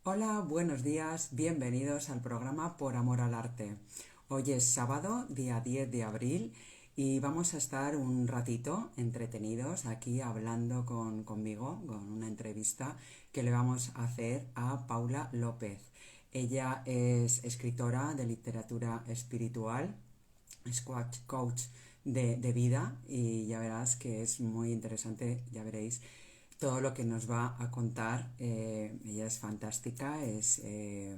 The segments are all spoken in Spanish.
Hola, buenos días, bienvenidos al programa Por Amor al Arte. Hoy es sábado, día 10 de abril, y vamos a estar un ratito entretenidos aquí hablando conmigo, con una entrevista que le vamos a hacer a Paula López. Ella es escritora de literatura espiritual, es coach de vida, y ya verás que es muy interesante, ya veréis todo lo que nos va a contar. Ella es fantástica,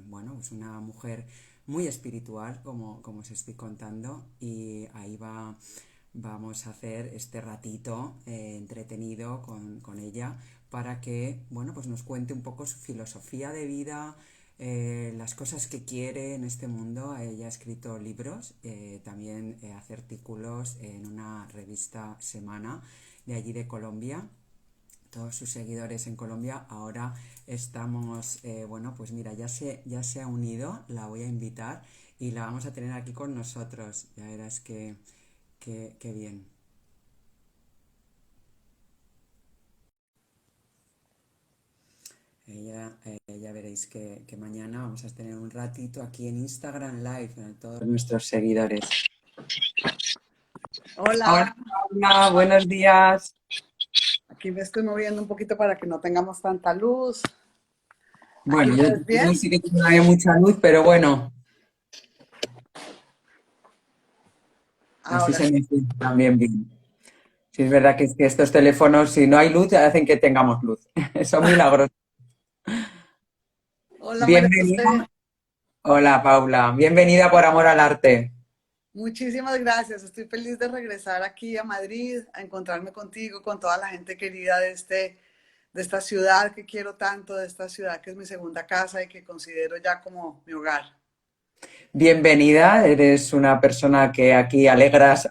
bueno, es una mujer muy espiritual, como os estoy contando, y vamos a hacer este ratito entretenido con ella para que, bueno, pues nos cuente un poco su filosofía de vida, las cosas que quiere en este mundo. Ella ha escrito libros, también hace artículos en una revista Semana de allí de Colombia, todos sus seguidores en Colombia. Ahora estamos, bueno, pues mira, ya se ha unido, la voy a invitar y la vamos a tener aquí con nosotros. Ya verás que bien. Ya veréis que mañana vamos a tener un ratito aquí en Instagram Live, a todos nuestros seguidores. Hola, Hola, Paula, buenos días. aquí me estoy moviendo un poquito para que no tengamos tanta luz. ¿Aquí Bueno, me yo ves bien? tengo un sitio que no hay mucha luz, pero bueno, así Ahora se sí. me siente también bien. Sí, es verdad que, es que estos teléfonos, si no hay luz, hacen que tengamos luz. Son milagros. Hola María Bienvenida. José, Hola, Paula. Bienvenida por Amor al Arte. muchísimas gracias. Estoy feliz de regresar aquí a Madrid, a encontrarme contigo, con toda la gente querida de esta ciudad que quiero tanto, de esta ciudad que es mi segunda casa y que considero ya como mi hogar. Bienvenida. Eres una persona que aquí alegras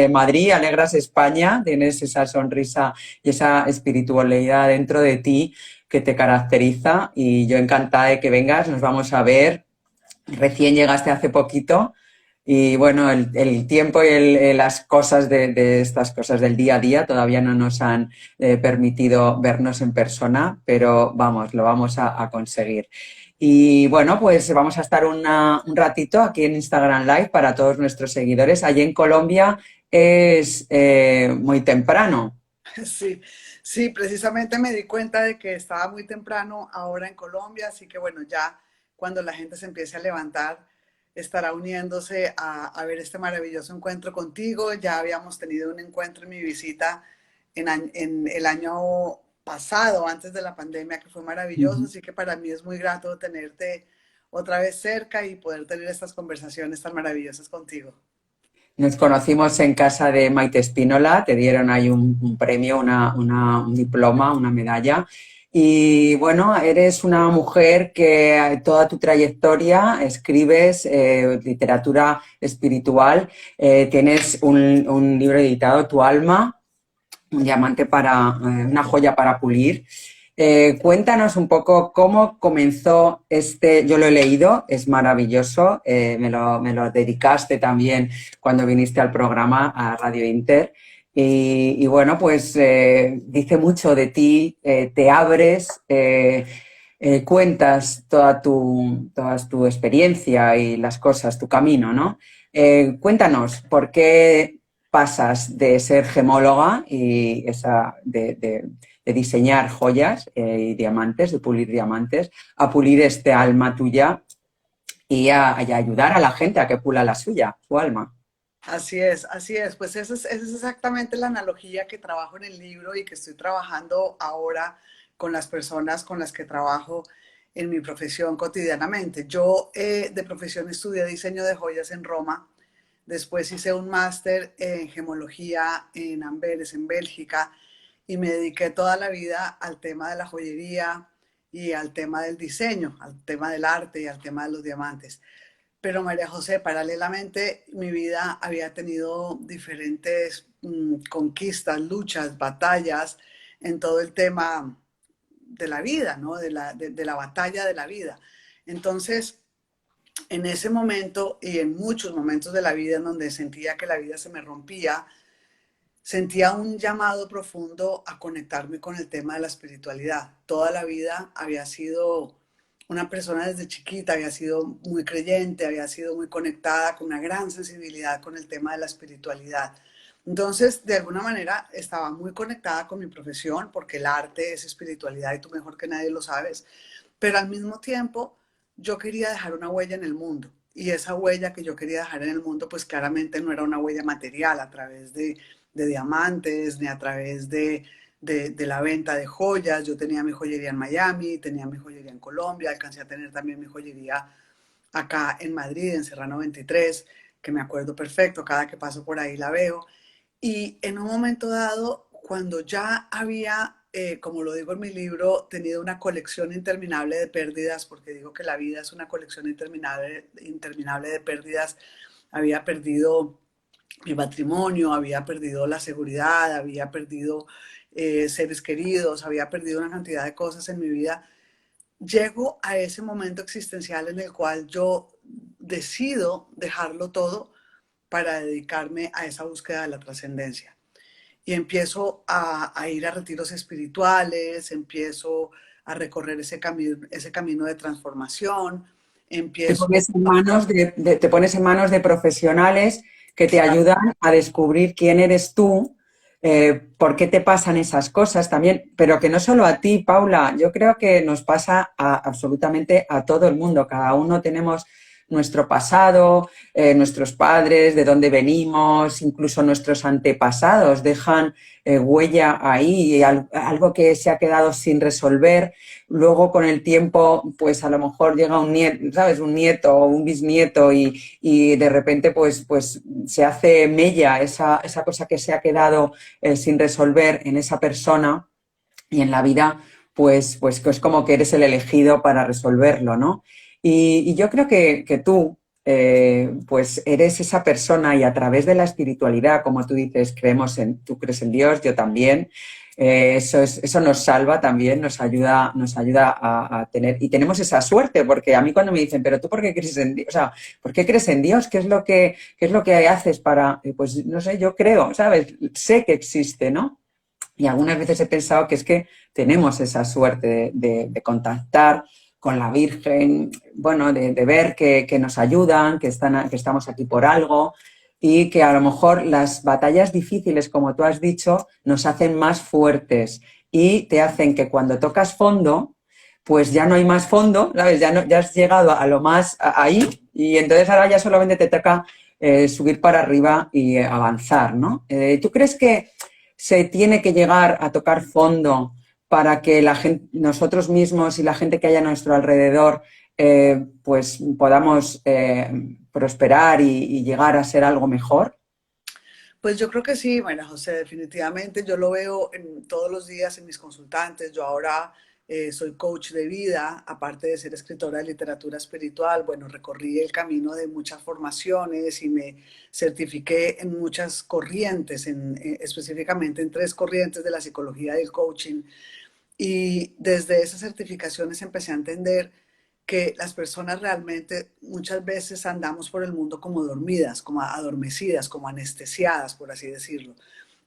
Madrid, alegras España. Tienes esa sonrisa y esa espiritualidad dentro de ti que te caracteriza. Y yo encantada de que vengas. Nos vamos a ver. Recién llegaste hace poquito. Y bueno, el tiempo y las cosas de estas cosas del día a día todavía no nos han permitido vernos en persona, pero vamos, lo vamos a conseguir. Y bueno, pues vamos a estar un ratito aquí en Instagram Live para todos nuestros seguidores. Allí en Colombia es muy temprano. Sí, sí, precisamente me di cuenta de que estaba muy temprano ahora en Colombia, así que bueno, ya cuando la gente se empiece a levantar, estará uniéndose a ver este maravilloso encuentro contigo. Ya habíamos tenido un encuentro en mi visita en el año pasado, antes de la pandemia, que fue maravilloso, así que para mí es muy grato tenerte otra vez cerca y poder tener estas conversaciones tan maravillosas contigo. Nos conocimos en casa de Maite Espínola, te dieron ahí un premio, un diploma, una medalla. Y bueno, eres una mujer que toda tu trayectoria escribes literatura espiritual, tienes un libro editado, Tu alma, un diamante una joya para pulir. Cuéntanos un poco cómo comenzó yo lo he leído, es maravilloso, me lo dedicaste también cuando viniste al programa a Radio Inter. Y bueno, pues dice mucho de ti, te abres, cuentas toda tu experiencia y las cosas, tu camino, ¿no? Cuéntanos, ¿por qué pasas de ser gemóloga y de diseñar joyas y diamantes, de pulir diamantes, a pulir este alma tuya y a ayudar a la gente a que pula la suya, su alma? Así es, así es. Pues esa es exactamente la analogía que trabajo en el libro y que estoy trabajando ahora con las personas con las que trabajo en mi profesión cotidianamente. Yo de profesión estudié diseño de joyas en Roma, después hice un máster en gemología en Amberes, en Bélgica, y me dediqué toda la vida al tema de la joyería y al tema del diseño, al tema del arte y al tema de los diamantes. Pero María José, paralelamente mi vida había tenido diferentes conquistas, luchas, batallas en todo el tema de la vida, ¿no? De la batalla de la vida. Entonces, en ese momento y en muchos momentos de la vida en donde sentía que la vida se me rompía, sentía un llamado profundo a conectarme con el tema de la espiritualidad. Toda la vida había sido una persona desde chiquita, había sido muy creyente, había sido muy conectada, con una gran sensibilidad con el tema de la espiritualidad. Entonces, de alguna manera, estaba muy conectada con mi profesión, porque el arte es espiritualidad y tú mejor que nadie lo sabes, pero al mismo tiempo yo quería dejar una huella en el mundo. Y esa huella que yo quería dejar en el mundo, pues claramente no era una huella material a través de diamantes, ni a través de la venta de joyas. Yo tenía mi joyería en Miami, tenía mi joyería en Colombia, alcancé a tener también mi joyería acá en Madrid, en Serrano 23, que me acuerdo perfecto, cada que paso por ahí la veo. Y en un momento dado, cuando ya había, como lo digo en mi libro, tenido una colección interminable de pérdidas, porque digo que la vida es una colección interminable de pérdidas, había perdido mi matrimonio, había perdido la seguridad, había perdido seres queridos, había perdido una cantidad de cosas en mi vida. Llego a ese momento existencial en el cual yo decido dejarlo todo para dedicarme a esa búsqueda de la trascendencia. Y empiezo a ir a retiros espirituales, empiezo a recorrer ese camino de transformación, Te empiezo pones en a... manos te pones en manos de profesionales que te ayudan a descubrir quién eres tú, por qué te pasan esas cosas también, pero que no solo a ti, Paula, yo creo que nos pasa absolutamente a todo el mundo. Cada uno tenemos nuestro pasado, nuestros padres, de dónde venimos, incluso nuestros antepasados dejan huella ahí, algo que se ha quedado sin resolver. Luego con el tiempo, pues a lo mejor llega un nieto, ¿sabes? Un nieto o un bisnieto y de repente pues se hace mella esa cosa que se ha quedado sin resolver en esa persona y en la vida, pues que es como que eres el elegido para resolverlo, ¿no? Y yo creo que tú, pues eres esa persona y a través de la espiritualidad, como tú dices, tú crees en Dios, yo también. Eso nos salva también, nos ayuda a tener, y tenemos esa suerte, porque a mí cuando me dicen, pero tú ¿por qué crees en Dios? O sea, ¿por qué crees en Dios? ¿Qué es lo que haces para, pues no sé, yo creo, ¿sabes? Sé que existe, ¿no? Y algunas veces he pensado que es que tenemos esa suerte de contactar con la Virgen, bueno, de ver que nos ayudan, que estamos aquí por algo y que a lo mejor las batallas difíciles, como tú has dicho, nos hacen más fuertes y te hacen que cuando tocas fondo, pues ya no hay más fondo, ¿sabes? Ya has llegado a lo más ahí y entonces ahora ya solamente te toca subir para arriba y avanzar, ¿no? ¿Tú crees que se tiene que llegar a tocar fondo para que la gente, nosotros mismos y la gente que haya a nuestro alrededor pues podamos prosperar y llegar a ser algo mejor? Pues yo creo que sí, María José, definitivamente. Yo lo veo todos los días en mis consultantes. Yo ahora soy coach de vida, aparte de ser escritora de literatura espiritual. Bueno, recorrí el camino de muchas formaciones y me certifiqué en muchas corrientes, específicamente en 3 corrientes de la psicología y el coaching. Y desde esas certificaciones empecé a entender que las personas realmente muchas veces andamos por el mundo como dormidas, como adormecidas, como anestesiadas, por así decirlo.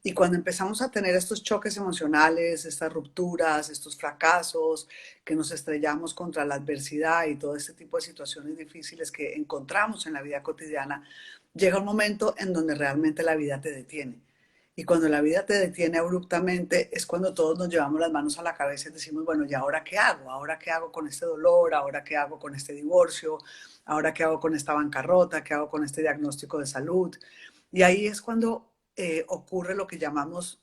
Y cuando empezamos a tener estos choques emocionales, estas rupturas, estos fracasos, que nos estrellamos contra la adversidad y todo este tipo de situaciones difíciles que encontramos en la vida cotidiana, llega un momento en donde realmente la vida te detiene. Y cuando la vida te detiene abruptamente es cuando todos nos llevamos las manos a la cabeza y decimos, bueno, ¿y ahora qué hago? ¿Ahora qué hago con este dolor? ¿Ahora qué hago con este divorcio? ¿Ahora qué hago con esta bancarrota? ¿Qué hago con este diagnóstico de salud? Y ahí es cuando ocurre lo que llamamos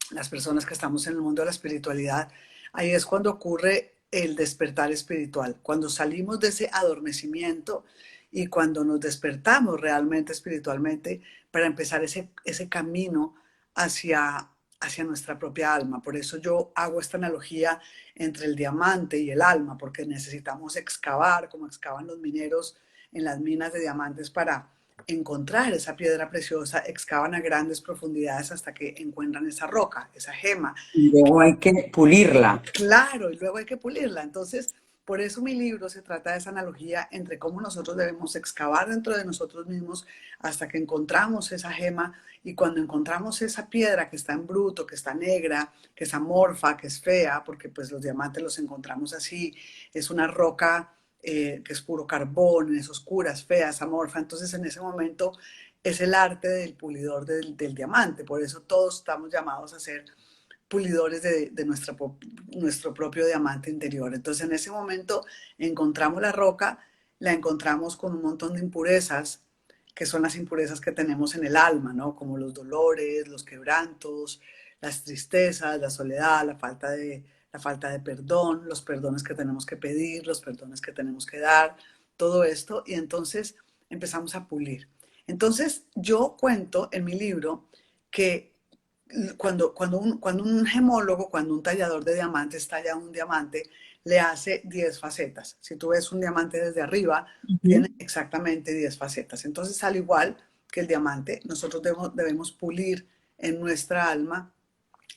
las personas que estamos en el mundo de la espiritualidad, ahí es cuando ocurre el despertar espiritual, cuando salimos de ese adormecimiento y cuando nos despertamos realmente espiritualmente para empezar ese camino hacia nuestra propia alma. Por eso yo hago esta analogía entre el diamante y el alma, porque necesitamos excavar, como excavan los mineros en las minas de diamantes para encontrar esa piedra preciosa, excavan a grandes profundidades hasta que encuentran esa roca, esa gema. Y luego hay que pulirla. Claro, y luego hay que pulirla. Entonces, por eso mi libro se trata de esa analogía entre cómo nosotros debemos excavar dentro de nosotros mismos hasta que encontramos esa gema, y cuando encontramos esa piedra que está en bruto, que está negra, que es amorfa, que es fea, porque pues los diamantes los encontramos así, es una roca que es puro carbón, es oscura, es fea, es amorfa, entonces en ese momento es el arte del pulidor del diamante, por eso todos estamos llamados a ser pulidores de nuestro propio diamante interior. Entonces en ese momento encontramos la roca, la encontramos con un montón de impurezas, que son las impurezas que tenemos en el alma, ¿no? Como los dolores, los quebrantos, las tristezas, la soledad, la falta de perdón, los perdones que tenemos que pedir, los perdones que tenemos que dar, todo esto, y entonces empezamos a pulir. Entonces yo cuento en mi libro que cuando un gemólogo, cuando un tallador de diamantes talla un diamante, le hace 10 facetas. Si tú ves un diamante desde arriba, tiene Ujú. exactamente 10 facetas. Entonces, al igual que el diamante, nosotros debemos pulir en nuestra alma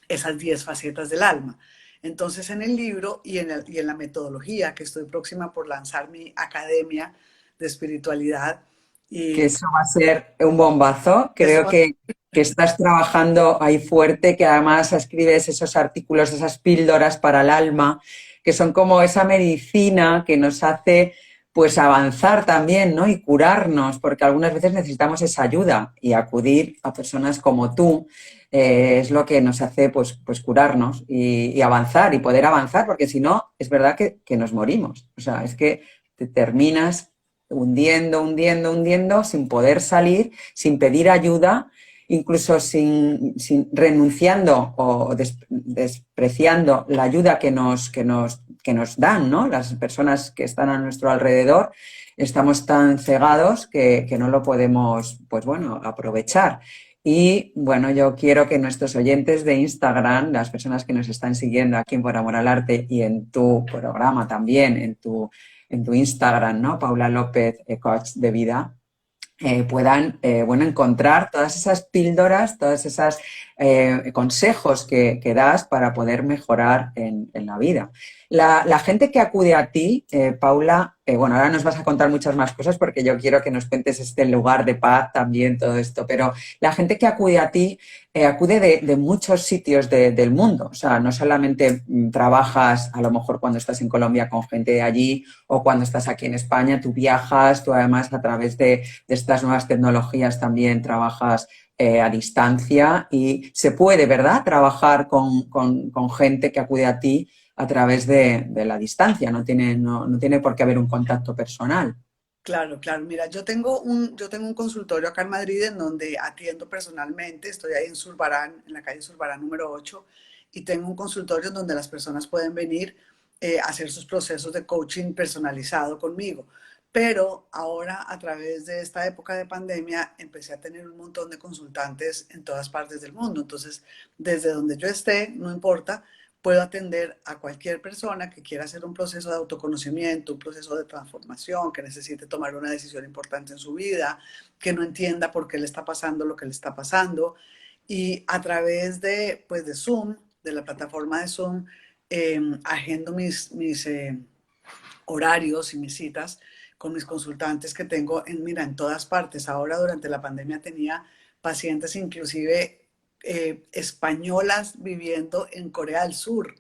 esas 10 facetas del alma. Entonces, en el libro y en la metodología, que estoy próxima por lanzar mi academia de espiritualidad, Que y eso va a ser un bombazo. eso Creo que estás trabajando ahí fuerte, que además escribes esos artículos, esas píldoras para el alma, que son como esa medicina que nos hace pues avanzar también, ¿no? Y curarnos, porque algunas veces necesitamos esa ayuda y acudir a personas como tú es lo que nos hace pues curarnos y avanzar y poder avanzar, porque si no, es verdad que nos morimos. O sea, es que te terminas hundiendo, hundiendo, hundiendo, sin poder salir, sin pedir ayuda, incluso sin renunciando o despreciando la ayuda que nos dan, ¿no? Las personas que están a nuestro alrededor, estamos tan cegados que no lo podemos, pues bueno, aprovechar. Y bueno, yo quiero que nuestros oyentes de Instagram, las personas que nos están siguiendo aquí en Por Amor al Arte y en tu programa también, en tu Instagram, ¿no? Paula López, coach de vida, puedan bueno, encontrar todas esas píldoras, todos esos consejos que das para poder mejorar en la vida. La gente que acude a ti, Paula, bueno, ahora nos vas a contar muchas más cosas porque yo quiero que nos cuentes este lugar de paz también, todo esto, pero la gente que acude a ti acude de muchos sitios del mundo, o sea, no solamente trabajas a lo mejor cuando estás en Colombia con gente de allí o cuando estás aquí en España, tú viajas, tú además a través de estas nuevas tecnologías también trabajas a distancia y se puede, ¿verdad?, trabajar con gente que acude a ti a través de la distancia, no tiene por qué haber un contacto personal. claro, claro. Mira, yo tengo un consultorio acá en Madrid en donde atiendo personalmente. Estoy ahí en Zurbarán, en la calle Zurbarán número 8, y tengo un consultorio en donde las personas pueden venir a hacer sus procesos de coaching personalizado conmigo. Pero ahora, a través de esta época de pandemia, empecé a tener un montón de consultantes en todas partes del mundo. Entonces, desde donde yo esté, no importa, puedo atender a cualquier persona que quiera hacer un proceso de autoconocimiento, un proceso de transformación, que necesite tomar una decisión importante en su vida, que no entienda por qué le está pasando lo que le está pasando. Y a través pues, de Zoom, de la plataforma de Zoom, agendo mis horarios y mis citas con mis consultantes que tengo mira, en todas partes. Ahora durante la pandemia tenía pacientes inclusive españolas viviendo en Corea del Sur.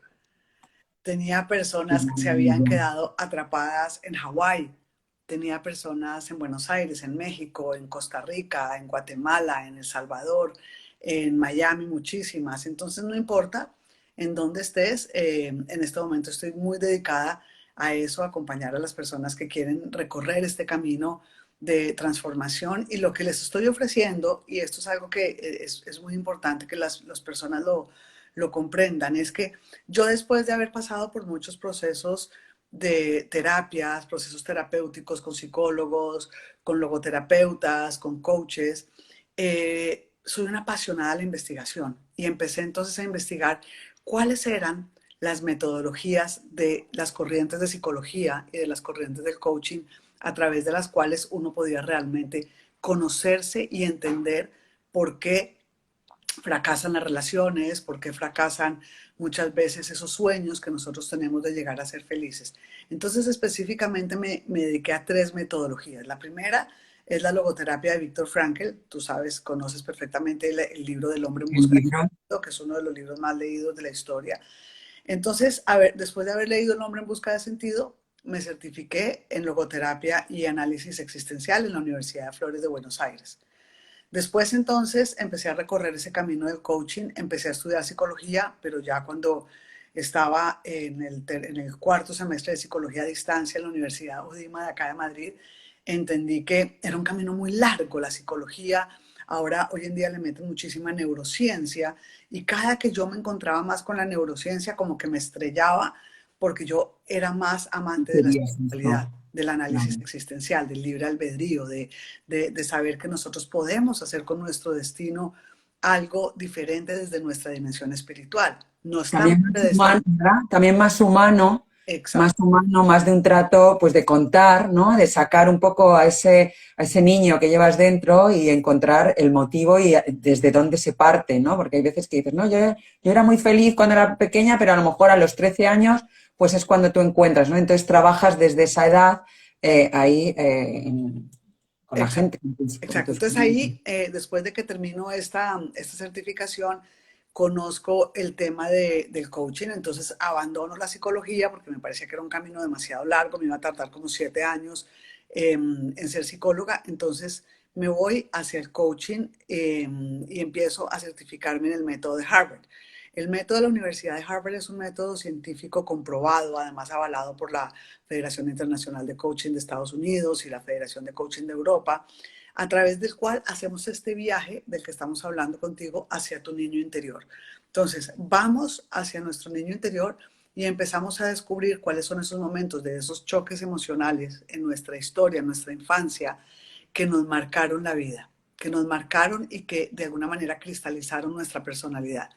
Tenía Qué personas que se habían maravilla. quedado atrapadas en Hawái. Tenía personas en Buenos Aires, en México, en Costa Rica, en Guatemala, en El Salvador, en Miami, muchísimas. Entonces, no importa en dónde estés, en este momento estoy muy dedicada a eso, a acompañar a las personas que quieren recorrer este camino de transformación. Y lo que les estoy ofreciendo, y esto es algo que es muy importante que las personas lo comprendan, es que yo, después de haber pasado por muchos procesos de terapias, procesos terapéuticos con psicólogos, con logoterapeutas, con coaches, soy una apasionada de la investigación y empecé entonces a investigar cuáles eran las metodologías de las corrientes de psicología y de las corrientes del coaching a través de las cuales uno podía realmente conocerse y entender por qué fracasan las relaciones, por qué fracasan muchas veces esos sueños que nosotros tenemos de llegar a ser felices. Entonces específicamente me dediqué a 3 metodologías. La primera es la logoterapia de Viktor Frankl. Tú sabes, conoces perfectamente el libro del hombre en El busca de libro. sentido, que es uno de los libros más leídos de la historia. Entonces, a ver, después de haber leído El hombre en busca de sentido, me certifiqué en logoterapia y análisis existencial en la Universidad de Flores de Buenos Aires. Después entonces empecé a recorrer ese camino del coaching, empecé a estudiar psicología, pero ya cuando estaba en el cuarto semestre de psicología a distancia en la Universidad UDIMA de acá de Madrid, entendí que era un camino muy largo la psicología. Ahora, hoy en día le meten muchísima neurociencia y cada que yo me encontraba más con la neurociencia, como que me estrellaba porque yo era más amante de la Querías esto. espiritualidad, del análisis Claro. existencial, del libre albedrío, de saber que nosotros podemos hacer con nuestro destino algo diferente desde nuestra dimensión espiritual. No estamos También más humano, predestinados. ¿verdad? También más Exacto. humano, más de un trato, pues de contar, ¿no? De sacar un poco a ese niño que llevas dentro y encontrar el motivo y desde dónde se parte, ¿no? Porque hay veces que dices, no, yo era muy feliz cuando era pequeña, pero a lo mejor a los 13 años, pues es cuando tú encuentras, ¿no? Entonces trabajas desde esa edad ahí con la Exacto. gente, con Exacto. tus Entonces clientes. ahí, después de que termino esta certificación, conozco el tema del coaching, entonces abandono la psicología porque me parecía que era un camino demasiado largo, me iba a tardar como 7 años en ser psicóloga, entonces me voy hacia el coaching y empiezo a certificarme en el método de Harvard. El método de la Universidad de Harvard es un método científico comprobado, además avalado por la Federación Internacional de Coaching de Estados Unidos y la Federación de Coaching de Europa, a través del cual hacemos este viaje del que estamos hablando contigo hacia tu niño interior. Entonces, vamos hacia nuestro niño interior y empezamos a descubrir cuáles son esos momentos de esos choques emocionales en nuestra historia, en nuestra infancia, que nos marcaron la vida, que nos marcaron y que de alguna manera cristalizaron nuestra personalidad.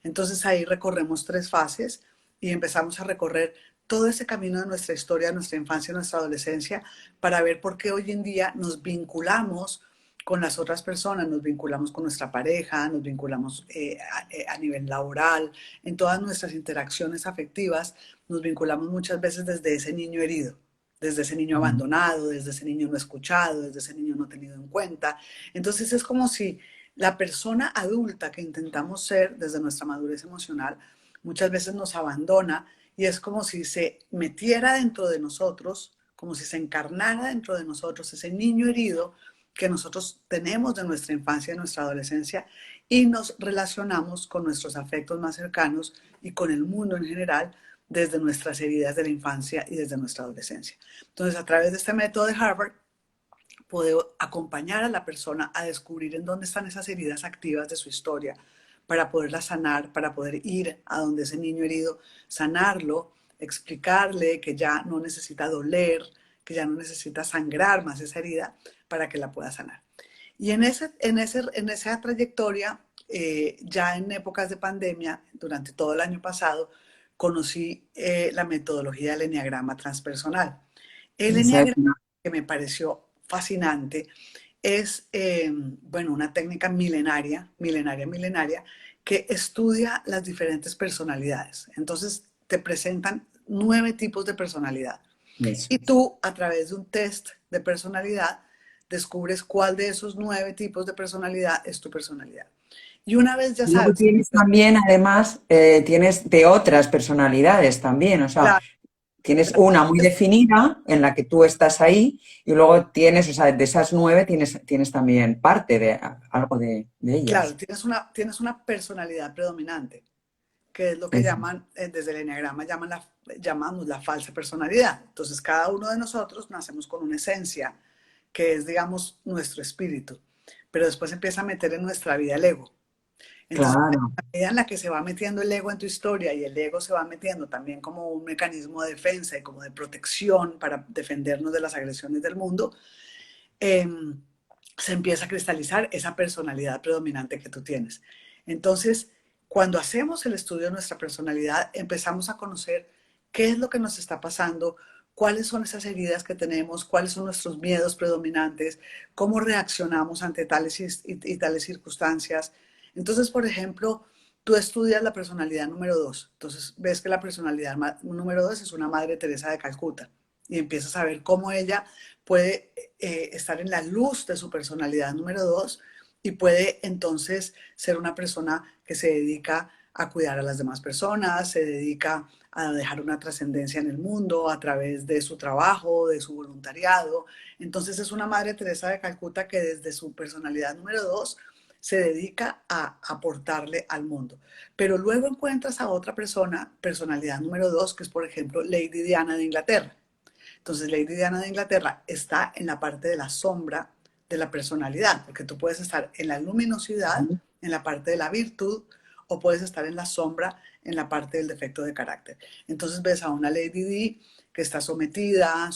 Entonces ahí recorremos 3 fases y empezamos a recorrer todo ese camino de nuestra historia, de nuestra infancia, de nuestra adolescencia, para ver por qué hoy en día nos vinculamos con las otras personas, nos vinculamos con nuestra pareja, nos vinculamos a nivel laboral, en todas nuestras interacciones afectivas, nos vinculamos muchas veces desde ese niño herido, desde ese niño abandonado, desde ese niño no escuchado, desde ese niño no tenido en cuenta. Entonces es como si la persona adulta que intentamos ser desde nuestra madurez emocional muchas veces nos abandona y es como si se metiera dentro de nosotros, como si se encarnara dentro de nosotros ese niño herido que nosotros tenemos de nuestra infancia y nuestra adolescencia y nos relacionamos con nuestros afectos más cercanos y con el mundo en general desde nuestras heridas de la infancia y desde nuestra adolescencia. Entonces, a través de este método de Harvard, puedo acompañar a la persona a descubrir en dónde están esas heridas activas de su historia para poderlas sanar, para poder ir a donde ese niño herido, sanarlo, explicarle que ya no necesita doler, que ya no necesita sangrar más esa herida para que la pueda sanar. Y en esa trayectoria, ya en épocas de pandemia, durante todo el año pasado, conocí la metodología del enneagrama transpersonal. El En serio. enneagrama, que me pareció fascinante, es, bueno, una técnica milenaria, que estudia las diferentes personalidades. Entonces, te presentan 9 tipos de personalidad. Eso. Y tú, a través de un test de personalidad, descubres cuál de esos 9 tipos de personalidad es tu personalidad. Y una vez ya Luego sabes, tienes también, además, tienes de otras personalidades también, o sea, claro, tienes una muy definida en la que tú estás ahí y luego tienes, o sea, de esas 9 tienes también parte de algo de claro, ellas. tienes una personalidad predominante, que es lo que Eso. llaman, desde el enneagrama llamamos la falsa personalidad. Entonces, cada uno de nosotros nacemos con una esencia, que es, digamos, nuestro espíritu, pero después empieza a meter en nuestra vida el ego. Entonces, a Claro, medida en la que se va metiendo el ego en tu historia y el ego se va metiendo también como un mecanismo de defensa y como de protección para defendernos de las agresiones del mundo, eh, se empieza a cristalizar esa personalidad predominante que tú tienes. Entonces, cuando hacemos el estudio de nuestra personalidad, empezamos a conocer qué es lo que nos está pasando, cuáles son esas heridas que tenemos, cuáles son nuestros miedos predominantes, cómo reaccionamos ante tales y tales circunstancias. Entonces, por ejemplo, tú estudias la personalidad número 2. Entonces ves que la personalidad número 2 es una Madre Teresa de Calcuta y empiezas a ver cómo ella puede estar en la luz de su personalidad número 2 y puede entonces ser una persona que se dedica a cuidar a las demás personas, se dedica a dejar una trascendencia en el mundo a través de su trabajo, de su voluntariado. Entonces es una Madre Teresa de Calcuta que desde su personalidad número 2 se dedica a aportarle al mundo. Pero luego encuentras a otra persona, personalidad número 2, que es por ejemplo Lady Diana de Inglaterra. Entonces Lady Diana de Inglaterra está en la parte de la sombra de la personalidad, porque tú puedes estar en la luminosidad, en la parte de la virtud, o puedes estar en la sombra, en la parte del defecto de carácter. Entonces ves a una Lady D que está sometida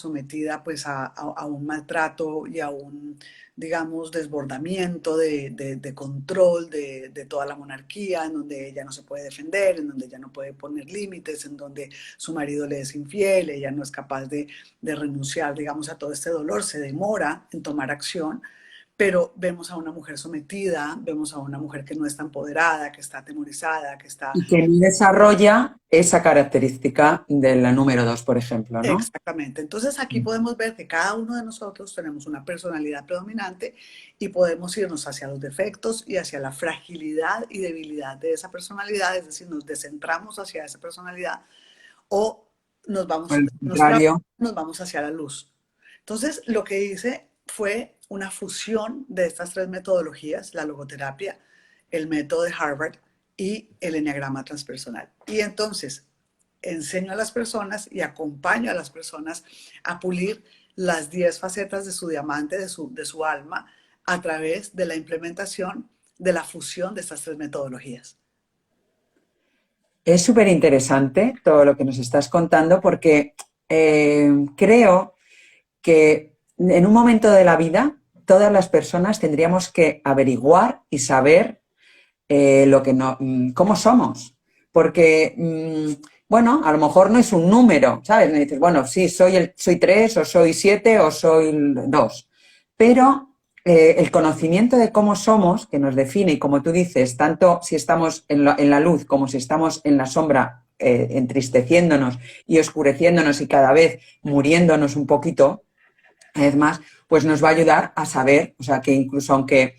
pues a un maltrato y a un, digamos, desbordamiento de control de toda la monarquía, en donde ella no se puede defender, en donde ella no puede poner límites, en donde su marido le es infiel, ella no es capaz de renunciar, digamos, a todo este dolor, se demora en tomar acción, pero vemos a una mujer sometida, vemos a una mujer que no está empoderada, que está atemorizada, que está... Y que no desarrolla esa característica de la número 2, por ejemplo, ¿no? Exactamente. Entonces aquí podemos ver que cada uno de nosotros tenemos una personalidad predominante y podemos irnos hacia los defectos y hacia la fragilidad y debilidad de esa personalidad, es decir, nos descentramos hacia esa personalidad o Por el nos contrario, nos vamos hacia la luz. Entonces, lo que hice fue una fusión de estas tres metodologías, la logoterapia, el método de Harvard y el enneagrama transpersonal. Y entonces enseño a las personas y acompaño a las personas a pulir las 10 facetas de su diamante, de su alma, a través de la implementación de la fusión de estas tres metodologías. es súper interesante todo lo que nos estás contando porque creo que en un momento de la vida todas las personas tendríamos que averiguar y saber lo que no, cómo somos. Porque, bueno, a lo mejor no es un número, ¿sabes? Me dices, bueno, sí, soy 3 o soy 7 o soy 2. Pero el conocimiento de cómo somos, que nos define, y como tú dices, tanto si estamos en la luz como si estamos en la sombra, entristeciéndonos y oscureciéndonos y cada vez muriéndonos un poquito, es más, pues nos va a ayudar a saber, o sea, que incluso aunque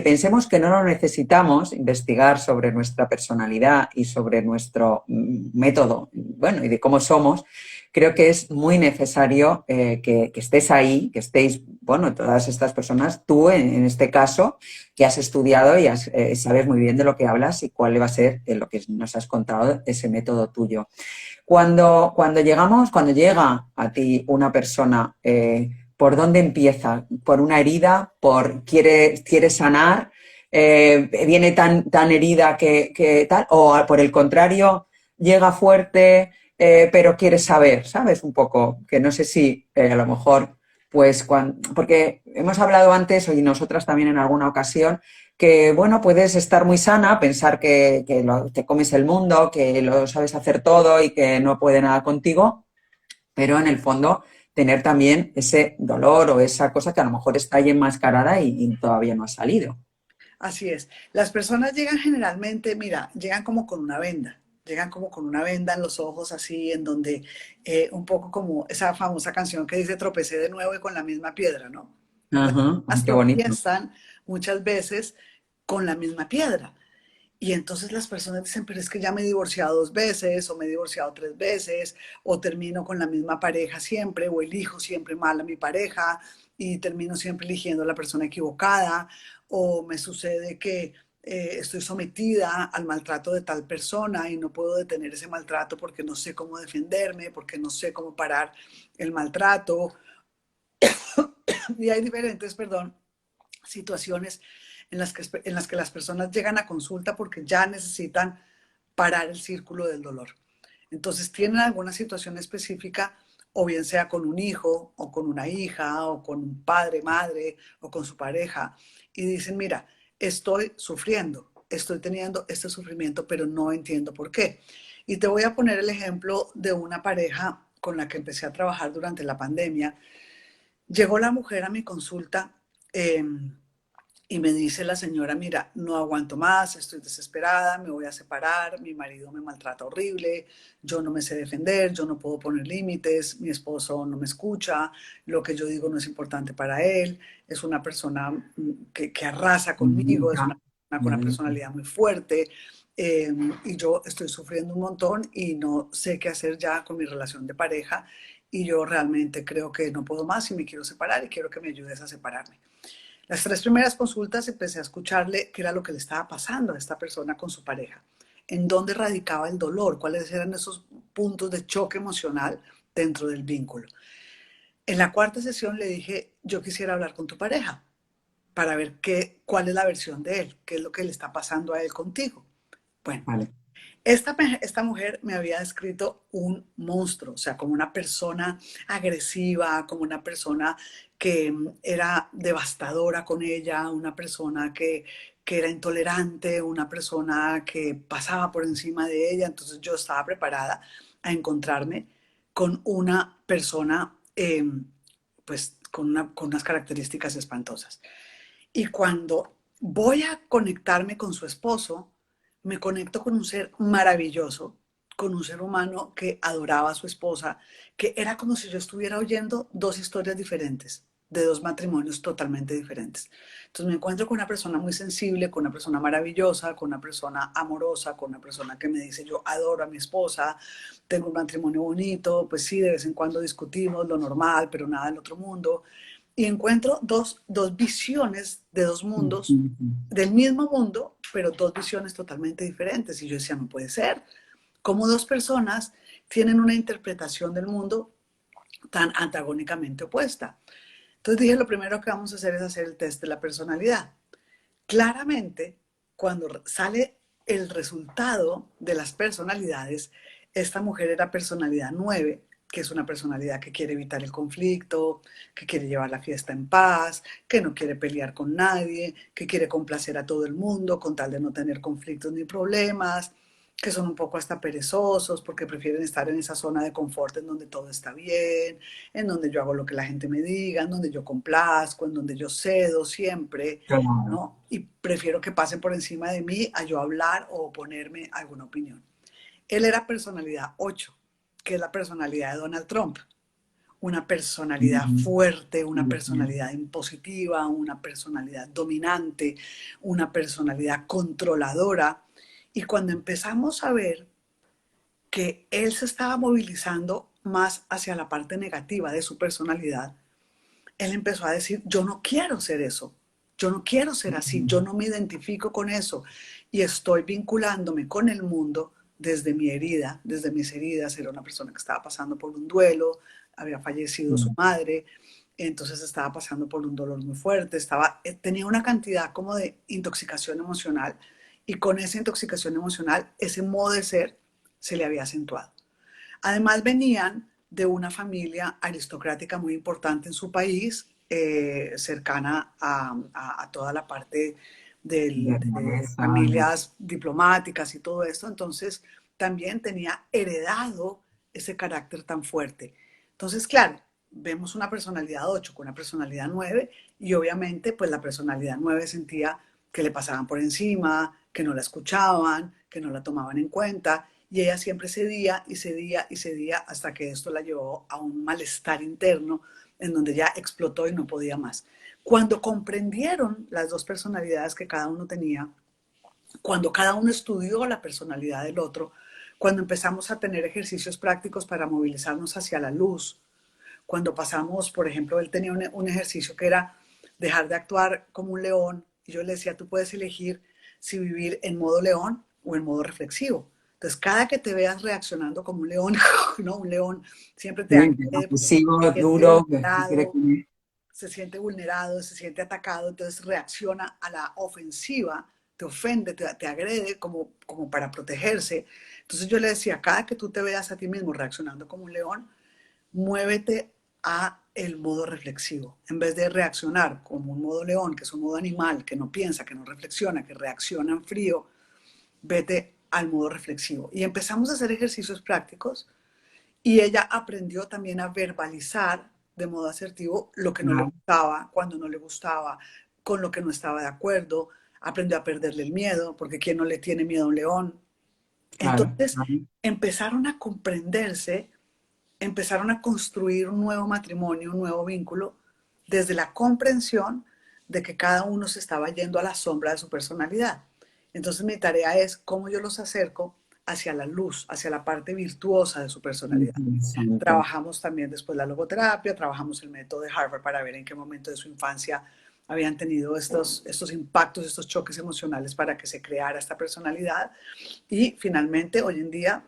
pensemos que no lo necesitamos, investigar sobre nuestra personalidad y sobre nuestro método, bueno, y de cómo somos, creo que es muy necesario que estés ahí, que estéis, bueno, todas estas personas, tú en este caso, que has estudiado y sabes muy bien de lo que hablas y cuál va a ser lo que nos has contado, ese método tuyo. Cuando llega a ti una persona, ¿por dónde empieza? ¿Por una herida? ¿Quiere sanar? ¿Viene tan herida que tal? ¿O por el contrario, llega fuerte, pero quiere saber? ¿Sabes? Un poco, que no sé si a lo mejor, pues, porque hemos hablado antes, y nosotras también en alguna ocasión, que, bueno, puedes estar muy sana, pensar que te comes el mundo, que lo sabes hacer todo y que no puede nada contigo, pero en el fondo tener también ese dolor o esa cosa que a lo mejor está ahí enmascarada y todavía no ha salido. Así es. Las personas llegan generalmente, mira, llegan como con una venda, llegan como con una venda en los ojos, así, en donde un poco como esa famosa canción que dice tropecé de nuevo y con la misma piedra, ¿no? Las Ajá, personas qué bonito. tropiezan muchas veces con la misma piedra. Y entonces las personas dicen, pero es que ya me he divorciado 2 veces, o me he divorciado 3 veces, o termino con la misma pareja siempre, o elijo siempre mal a mi pareja y termino siempre eligiendo a la persona equivocada, o me sucede que estoy sometida al maltrato de tal persona y no puedo detener ese maltrato porque no sé cómo defenderme, porque no sé cómo parar el maltrato. Y hay diferentes, perdón, situaciones en las que las personas llegan a consulta porque ya necesitan parar el círculo del dolor. Entonces tienen alguna situación específica, o bien sea con un hijo, o con una hija, o con un padre, madre, o con su pareja, y dicen, mira, estoy sufriendo, estoy teniendo este sufrimiento, pero no entiendo por qué. Y te voy a poner el ejemplo de una pareja con la que empecé a trabajar durante la pandemia. Llegó la mujer a mi consulta eh, Y me dice la señora, mira, no aguanto más, estoy desesperada, me voy a separar, mi marido me maltrata horrible, yo no me sé defender, yo no puedo poner límites, mi esposo no me escucha, lo que yo digo no es importante para él, es una persona que arrasa conmigo, es una Limita, persona con una limita. personalidad muy fuerte, y yo estoy sufriendo un montón y no sé qué hacer ya con mi relación de pareja y yo realmente creo que no puedo más y me quiero separar y quiero que me ayudes a separarme. Las tres primeras consultas empecé a escucharle qué era lo que le estaba pasando a esta persona con su pareja, en dónde radicaba el dolor, cuáles eran esos puntos de choque emocional dentro del vínculo. En la cuarta sesión le dije, yo quisiera hablar con tu pareja para ver cuál es la versión de él, qué es lo que le está pasando a él contigo. Bueno, Vale. esta mujer me había descrito un monstruo, o sea, como una persona agresiva, como una persona que era devastadora con ella, una persona que era intolerante, una persona que pasaba por encima de ella. Entonces yo estaba preparada a encontrarme con una persona, pues, con unas características espantosas. Y cuando voy a conectarme con su esposo, me conecto con un ser maravilloso, con un ser humano que adoraba a su esposa, que era como si yo estuviera oyendo dos historias diferentes, de dos matrimonios totalmente diferentes. Entonces me encuentro con una persona muy sensible, con una persona maravillosa, con una persona amorosa, con una persona que me dice, yo adoro a mi esposa, tengo un matrimonio bonito, pues sí, de vez en cuando discutimos lo normal, pero nada del otro mundo. Y encuentro dos visiones de dos mundos, del mismo mundo, pero dos visiones totalmente diferentes. Y yo decía, no puede ser. ¿Cómo dos personas tienen una interpretación del mundo tan antagónicamente opuesta? Entonces dije, lo primero que vamos a hacer es hacer el test de la personalidad. Claramente, cuando sale el resultado de las personalidades, esta mujer era personalidad 9, que es una personalidad que quiere evitar el conflicto, que quiere llevar la fiesta en paz, que no quiere pelear con nadie, que quiere complacer a todo el mundo con tal de no tener conflictos ni problemas, que son un poco hasta perezosos porque prefieren estar en esa zona de confort en donde todo está bien, en donde yo hago lo que la gente me diga, en donde yo complazco, en donde yo cedo siempre, Claro. ¿no? Y prefiero que pasen por encima de mí a yo hablar o oponerme a alguna opinión. Él era personalidad 8, que es la personalidad de Donald Trump. Una personalidad fuerte, una personalidad impositiva, una personalidad dominante, una personalidad controladora. Y cuando empezamos a ver que él se estaba movilizando más hacia la parte negativa de su personalidad, él empezó a decir, yo no quiero ser eso, yo no quiero ser así, yo no me identifico con eso y estoy vinculándome con el mundo desde mi herida, desde mis heridas. Era una persona que estaba pasando por un duelo, había fallecido su madre, entonces estaba pasando por un dolor muy fuerte, tenía una cantidad como de intoxicación emocional y con esa intoxicación emocional, ese modo de ser se le había acentuado. Además venían de una familia aristocrática muy importante en su país, cercana a toda la parte De de realeza, familias diplomáticas y todo esto. Entonces también tenía heredado ese carácter tan fuerte. Entonces, claro, vemos una personalidad 8 con una personalidad 9 y obviamente pues la personalidad 9 sentía que le pasaban por encima, que no la escuchaban, que no la tomaban en cuenta y ella siempre cedía y cedía y cedía hasta que esto la llevó a un malestar interno en donde ya explotó y no podía más. Cuando comprendieron las dos personalidades que cada uno tenía, cuando cada uno estudió la personalidad del otro, cuando empezamos a tener ejercicios prácticos para movilizarnos hacia la luz, cuando pasamos, por ejemplo, él tenía un ejercicio que era dejar de actuar como un león y yo le decía, tú puedes elegir si vivir en modo león o en modo reflexivo. Entonces, cada que te veas reaccionando como un león, ¿no? Un león siempre te sí, agrede porque agresivo, se siente duro, que quiere vulnerado, comer. se siente atacado, entonces reacciona a la ofensiva, te ofende, te agrede como para protegerse. Entonces yo le decía, cada que tú te veas a ti mismo reaccionando como un león, muévete a el modo reflexivo. En vez de reaccionar como un modo león, que es un modo animal, que no piensa, que no reflexiona, que reacciona en frío, vete al modo reflexivo. Y empezamos a hacer ejercicios prácticos y ella aprendió también a verbalizar de modo asertivo lo que no le Claro. gustaba, cuando no le gustaba, con lo que no estaba de acuerdo, aprendió a perderle el miedo, porque ¿quién no le tiene miedo a un león? claro, Entonces claro. empezaron a comprenderse, empezaron a construir un nuevo matrimonio, un nuevo vínculo, desde la comprensión de que cada uno se estaba yendo a la sombra de su personalidad. Entonces mi tarea es cómo yo los acerco hacia la luz, hacia la parte virtuosa de su personalidad. Interesante. Trabajamos también después la logoterapia, trabajamos el método de Harvard para ver en qué momento de su infancia habían tenido estos impactos, estos choques emocionales para que se creara esta personalidad. Y finalmente, hoy en día,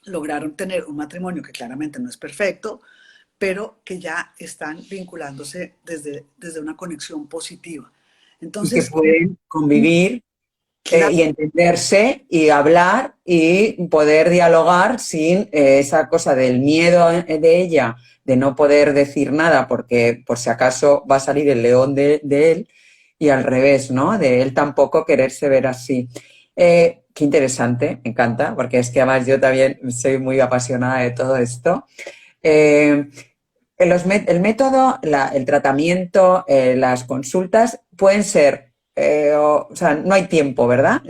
lograron tener un matrimonio que claramente no es perfecto, pero que ya están vinculándose desde una conexión positiva. Y que Entonces, pueden convivir claro, y entenderse y hablar y poder dialogar sin esa cosa del miedo de ella de no poder decir nada porque por si acaso va a salir el león de él y al revés, ¿no? De él tampoco quererse ver así. Qué interesante, me encanta, porque es que además yo también soy muy apasionada de todo esto. Eh, el método, el tratamiento, las consultas pueden ser, o sea, no hay tiempo, ¿verdad?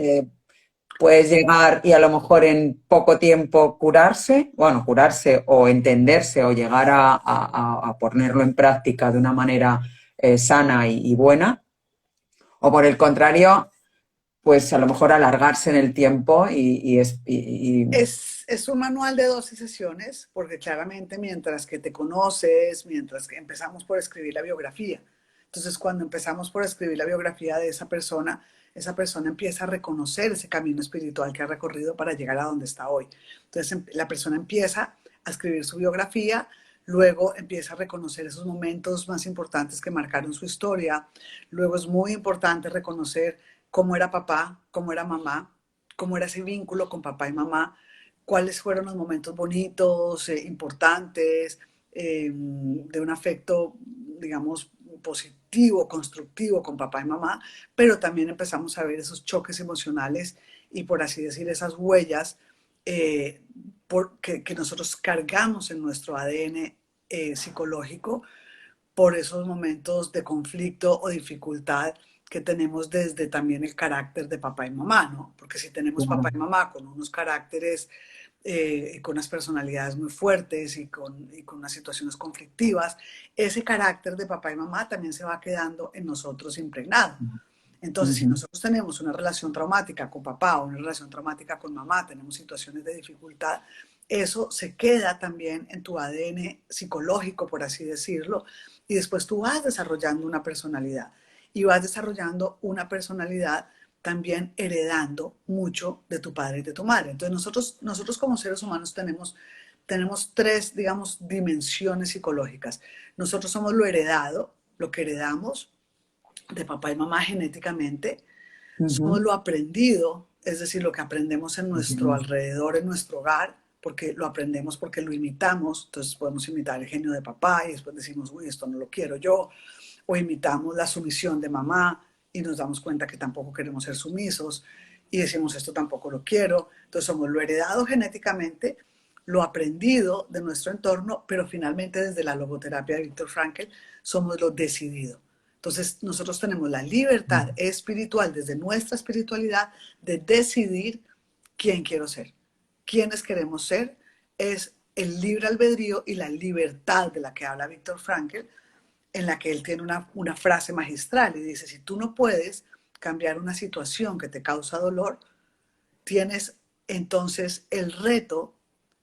Puedes llegar y a lo mejor en poco tiempo curarse, bueno, curarse o entenderse o llegar a ponerlo en práctica de una manera sana y buena, o por el contrario, pues a lo mejor alargarse en el tiempo es un manual de 12 sesiones, porque claramente mientras que te conoces, mientras que empezamos por escribir la biografía, entonces cuando empezamos por escribir la biografía de esa persona empieza a reconocer ese camino espiritual que ha recorrido para llegar a donde está hoy. Entonces la persona empieza a escribir su biografía, luego empieza a reconocer esos momentos más importantes que marcaron su historia, luego es muy importante reconocer cómo era papá, cómo era mamá, cómo era ese vínculo con papá y mamá, cuáles fueron los momentos bonitos, importantes, de un afecto, digamos, positivo, constructivo con papá y mamá, pero también empezamos a ver esos choques emocionales y, por así decir, esas huellas eh, que nosotros cargamos en nuestro ADN psicológico por esos momentos de conflicto o dificultad que tenemos desde también el carácter de papá y mamá, ¿no? Porque si tenemos papá y mamá con unos caracteres con unas personalidades muy fuertes y con unas situaciones conflictivas, ese carácter de papá y mamá también se va quedando en nosotros impregnado. Entonces, si uh-huh. nosotros tenemos una relación traumática con papá o una relación traumática con mamá, tenemos situaciones de dificultad, eso se queda también en tu ADN psicológico, por así decirlo, y después tú vas desarrollando una personalidad y vas desarrollando una personalidad también heredando mucho de tu padre y de tu madre. Entonces nosotros como seres humanos tenemos tres, digamos, dimensiones psicológicas. Nosotros somos lo heredado, lo que heredamos de papá y mamá genéticamente, somos Uh-huh. lo aprendido, es decir, lo que aprendemos en nuestro alrededor, en nuestro hogar, porque lo aprendemos porque lo imitamos, entonces podemos imitar el genio de papá y después decimos, uy, esto no lo quiero yo, o imitamos la sumisión de mamá y nos damos cuenta que tampoco queremos ser sumisos y decimos, esto tampoco lo quiero, entonces somos lo heredado genéticamente, lo aprendido de nuestro entorno, pero finalmente desde la logoterapia de Viktor Frankl somos lo decidido. Entonces nosotros tenemos la libertad espiritual desde nuestra espiritualidad de decidir quién quiero ser, quiénes queremos ser, es el libre albedrío y la libertad de la que habla Viktor Frankl, en la que él tiene una frase magistral y dice, si tú no puedes cambiar una situación que te causa dolor, tienes entonces el reto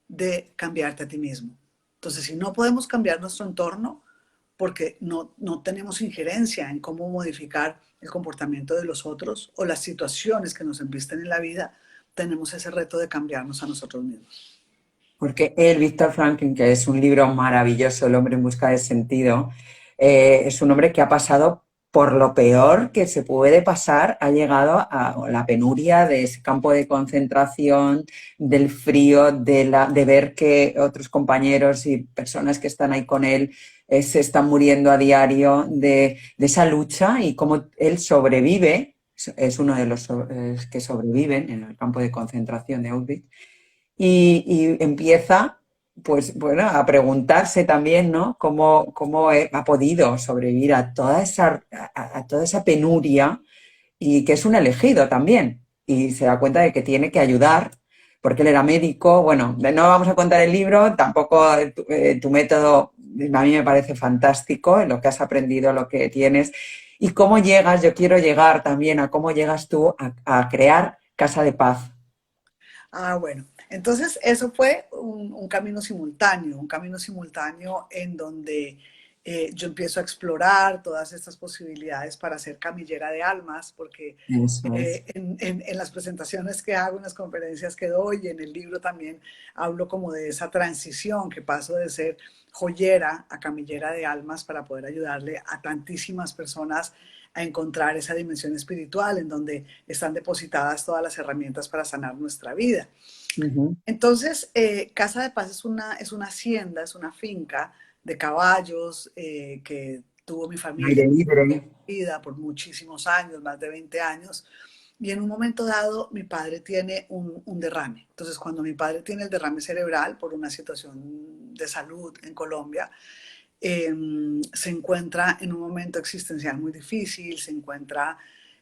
de cambiarte a ti mismo. Entonces, si no podemos cambiar nuestro entorno, porque no tenemos injerencia en cómo modificar el comportamiento de los otros o las situaciones que nos embisten en la vida, tenemos ese reto de cambiarnos a nosotros mismos. Porque él, Víctor Franklin, que es un libro maravilloso, El hombre en busca de sentido, es un hombre que ha pasado por lo peor que se puede pasar, ha llegado a la penuria de ese campo de concentración, del frío, de ver que otros compañeros y personas que están ahí con él se están muriendo a diario, de esa lucha y cómo él sobrevive, es uno de los que sobreviven en el campo de concentración de Auschwitz y empieza pues bueno, a preguntarse también, ¿no? ¿Cómo ha podido sobrevivir a a toda esa penuria y que es un elegido también? Y se da cuenta de que tiene que ayudar, porque él era médico. Bueno, no vamos a contar el libro, tampoco tu método a mí me parece fantástico, lo que has aprendido, lo que tienes. Y cómo llegas, yo quiero llegar también a cómo llegas tú a crear Casa de Paz. Ah, bueno. Entonces, eso fue un camino simultáneo en donde yo empiezo a explorar todas estas posibilidades para ser camillera de almas, porque Eso es. en las presentaciones que hago, en las conferencias que doy, y en el libro también hablo como de esa transición que paso de ser joyera a camillera de almas para poder ayudarle a tantísimas personas a encontrar esa dimensión espiritual en donde están depositadas todas las herramientas para sanar nuestra vida. Ujú. Entonces, Casa de Paz es una hacienda, es una finca de caballos que tuvo mi familia Aire libre. vida por muchísimos años, más de 20 años, y en un momento dado mi padre tiene un derrame. Entonces, cuando mi padre tiene el derrame cerebral por una situación de salud en Colombia, se encuentra en un momento existencial muy difícil, se encuentra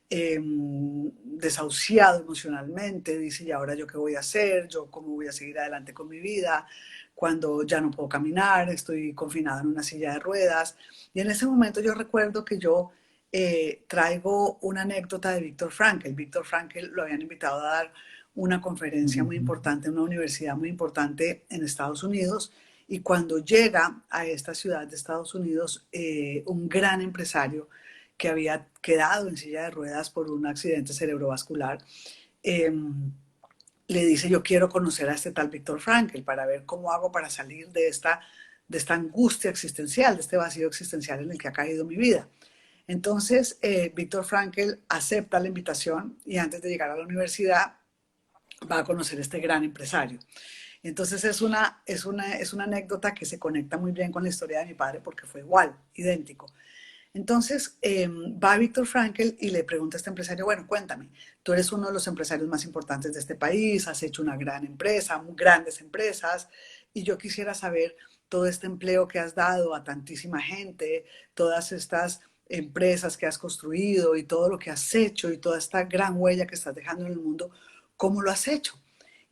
desahuciado emocionalmente, dice, ¿y ahora yo qué voy a hacer? ¿Yo cómo voy a seguir adelante con mi vida? Cuando ya no puedo caminar, estoy confinada en una silla de ruedas. Y en ese momento yo recuerdo que yo traigo una anécdota de Víctor Frankl. Víctor Frankl lo habían invitado a dar una conferencia muy importante en una universidad muy importante en Estados Unidos. Y cuando llega a esta ciudad de Estados Unidos, un gran empresario que había quedado en silla de ruedas por un accidente cerebrovascular, eh, le dice, yo quiero conocer a este tal Víctor Frankl para ver cómo hago para salir de esta angustia existencial, de este vacío existencial en el que ha caído mi vida. Entonces, Víctor Frankl acepta la invitación y antes de llegar a la universidad va a conocer a este gran empresario. Entonces es una anécdota que se conecta muy bien con la historia de mi padre porque fue igual, idéntico. Entonces va Víctor Frankl y le pregunta a este empresario, bueno, cuéntame, tú eres uno de los empresarios más importantes de este país, has hecho una gran empresa, grandes empresas, y yo quisiera saber todo este empleo que has dado a tantísima gente, todas estas empresas que has construido y todo lo que has hecho y toda esta gran huella que estás dejando en el mundo, ¿cómo lo has hecho?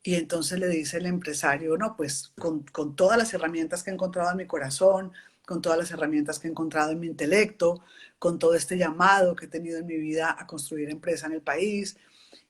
Y entonces le dice el empresario, no, pues con todas las herramientas que he encontrado en mi corazón, con todas las herramientas que he encontrado en mi intelecto, con todo este llamado que he tenido en mi vida a construir empresa en el país.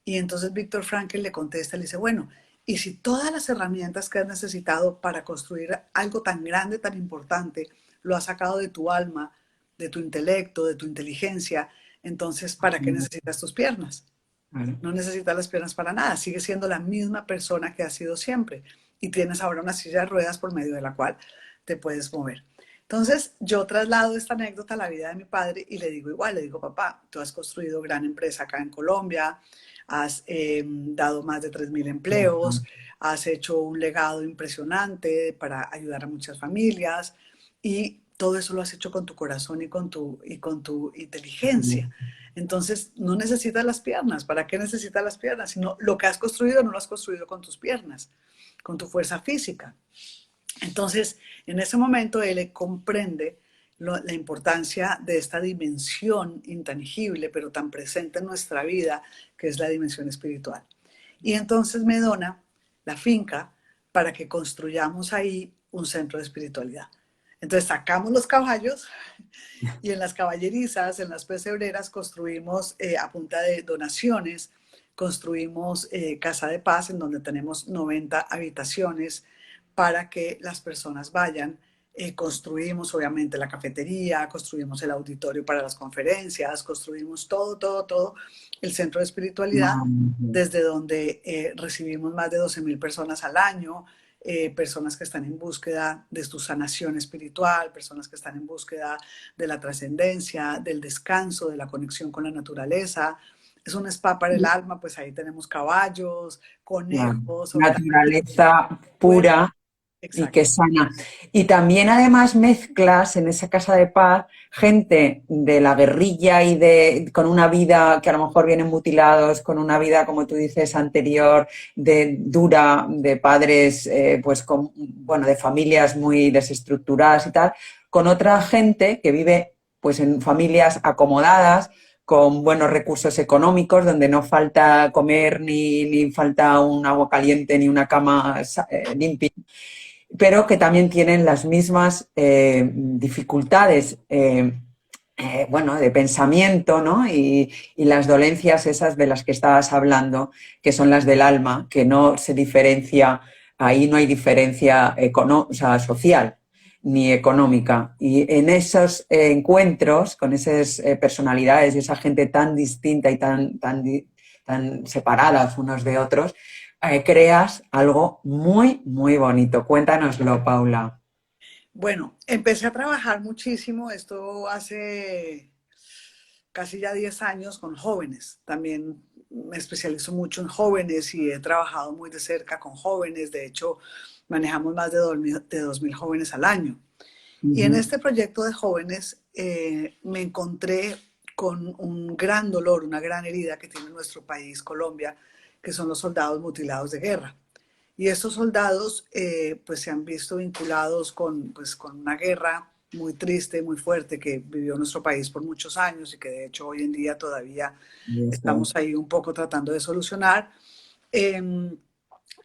Y entonces Víctor Frankl le contesta, le dice, bueno, y si todas las herramientas que has necesitado para construir algo tan grande, tan importante, lo has sacado de tu alma, de tu intelecto, de tu inteligencia, entonces, ¿para qué necesitas tus piernas? Claro. No necesitas las piernas para nada, sigues siendo la misma persona que has sido siempre y tienes ahora una silla de ruedas por medio de la cual te puedes mover. Entonces yo traslado esta anécdota a la vida de mi padre y le digo igual, le digo, papá, tú has construido gran empresa acá en Colombia, has dado más de 3.000 empleos, has hecho un legado impresionante para ayudar a muchas familias y todo eso lo has hecho con tu corazón y con tu inteligencia. Entonces, no necesitas las piernas. ¿Para qué necesitas las piernas? Sino lo que has construido no lo has construido con tus piernas, con tu fuerza física. Entonces, en ese momento él comprende la importancia de esta dimensión intangible, pero tan presente en nuestra vida, que es la dimensión espiritual. Y entonces me dona la finca para que construyamos ahí un centro de espiritualidad. Entonces sacamos los caballos y en las caballerizas, en las pesebreras, construimos a punta de donaciones, construimos Casa de Paz, en donde tenemos 90 habitaciones para que las personas vayan. Construimos obviamente la cafetería, construimos el auditorio para las conferencias, construimos todo el centro de espiritualidad, desde donde recibimos más de 12.000 personas al año, personas que están en búsqueda de su sanación espiritual, personas que están en búsqueda de la trascendencia, del descanso, de la conexión con la naturaleza. Es un spa para el alma, pues ahí tenemos caballos, Claro. conejos, Naturaleza bueno, pura. y que Exacto. sana. Y también además mezclas en esa casa de paz gente de la guerrilla y con una vida que a lo mejor vienen mutilados, con una vida, como tú dices, anterior, de dura, de padres, pues bueno, de familias muy desestructuradas y tal, con otra gente que vive pues en familias acomodadas, con buenos recursos económicos, donde no falta comer ni falta un agua caliente ni una cama limpia, pero que también tienen las mismas dificultades, bueno, de pensamiento, ¿no? Y las dolencias esas de las que estabas hablando, que son las del alma, que no se diferencia, ahí no hay diferencia o sea, social ni económica. Y en esos encuentros con esas personalidades y esa gente tan distinta y tan separadas unos de otros, creas algo muy, muy bonito. Cuéntanoslo, Paula. Bueno, empecé a trabajar muchísimo, esto hace casi ya 10 años con jóvenes. También me especializo mucho en jóvenes y he trabajado muy de cerca con jóvenes. De hecho, manejamos más de 2.000 jóvenes al año. Uh Y en -huh. este proyecto de jóvenes me encontré con un gran dolor, una gran herida que tiene nuestro país, Colombia, que son los soldados mutilados de guerra. Y estos soldados pues se han visto vinculados con una guerra muy triste, muy fuerte que vivió nuestro país por muchos años y que de hecho hoy en día todavía Eso. estamos ahí un poco tratando de solucionar. Eh,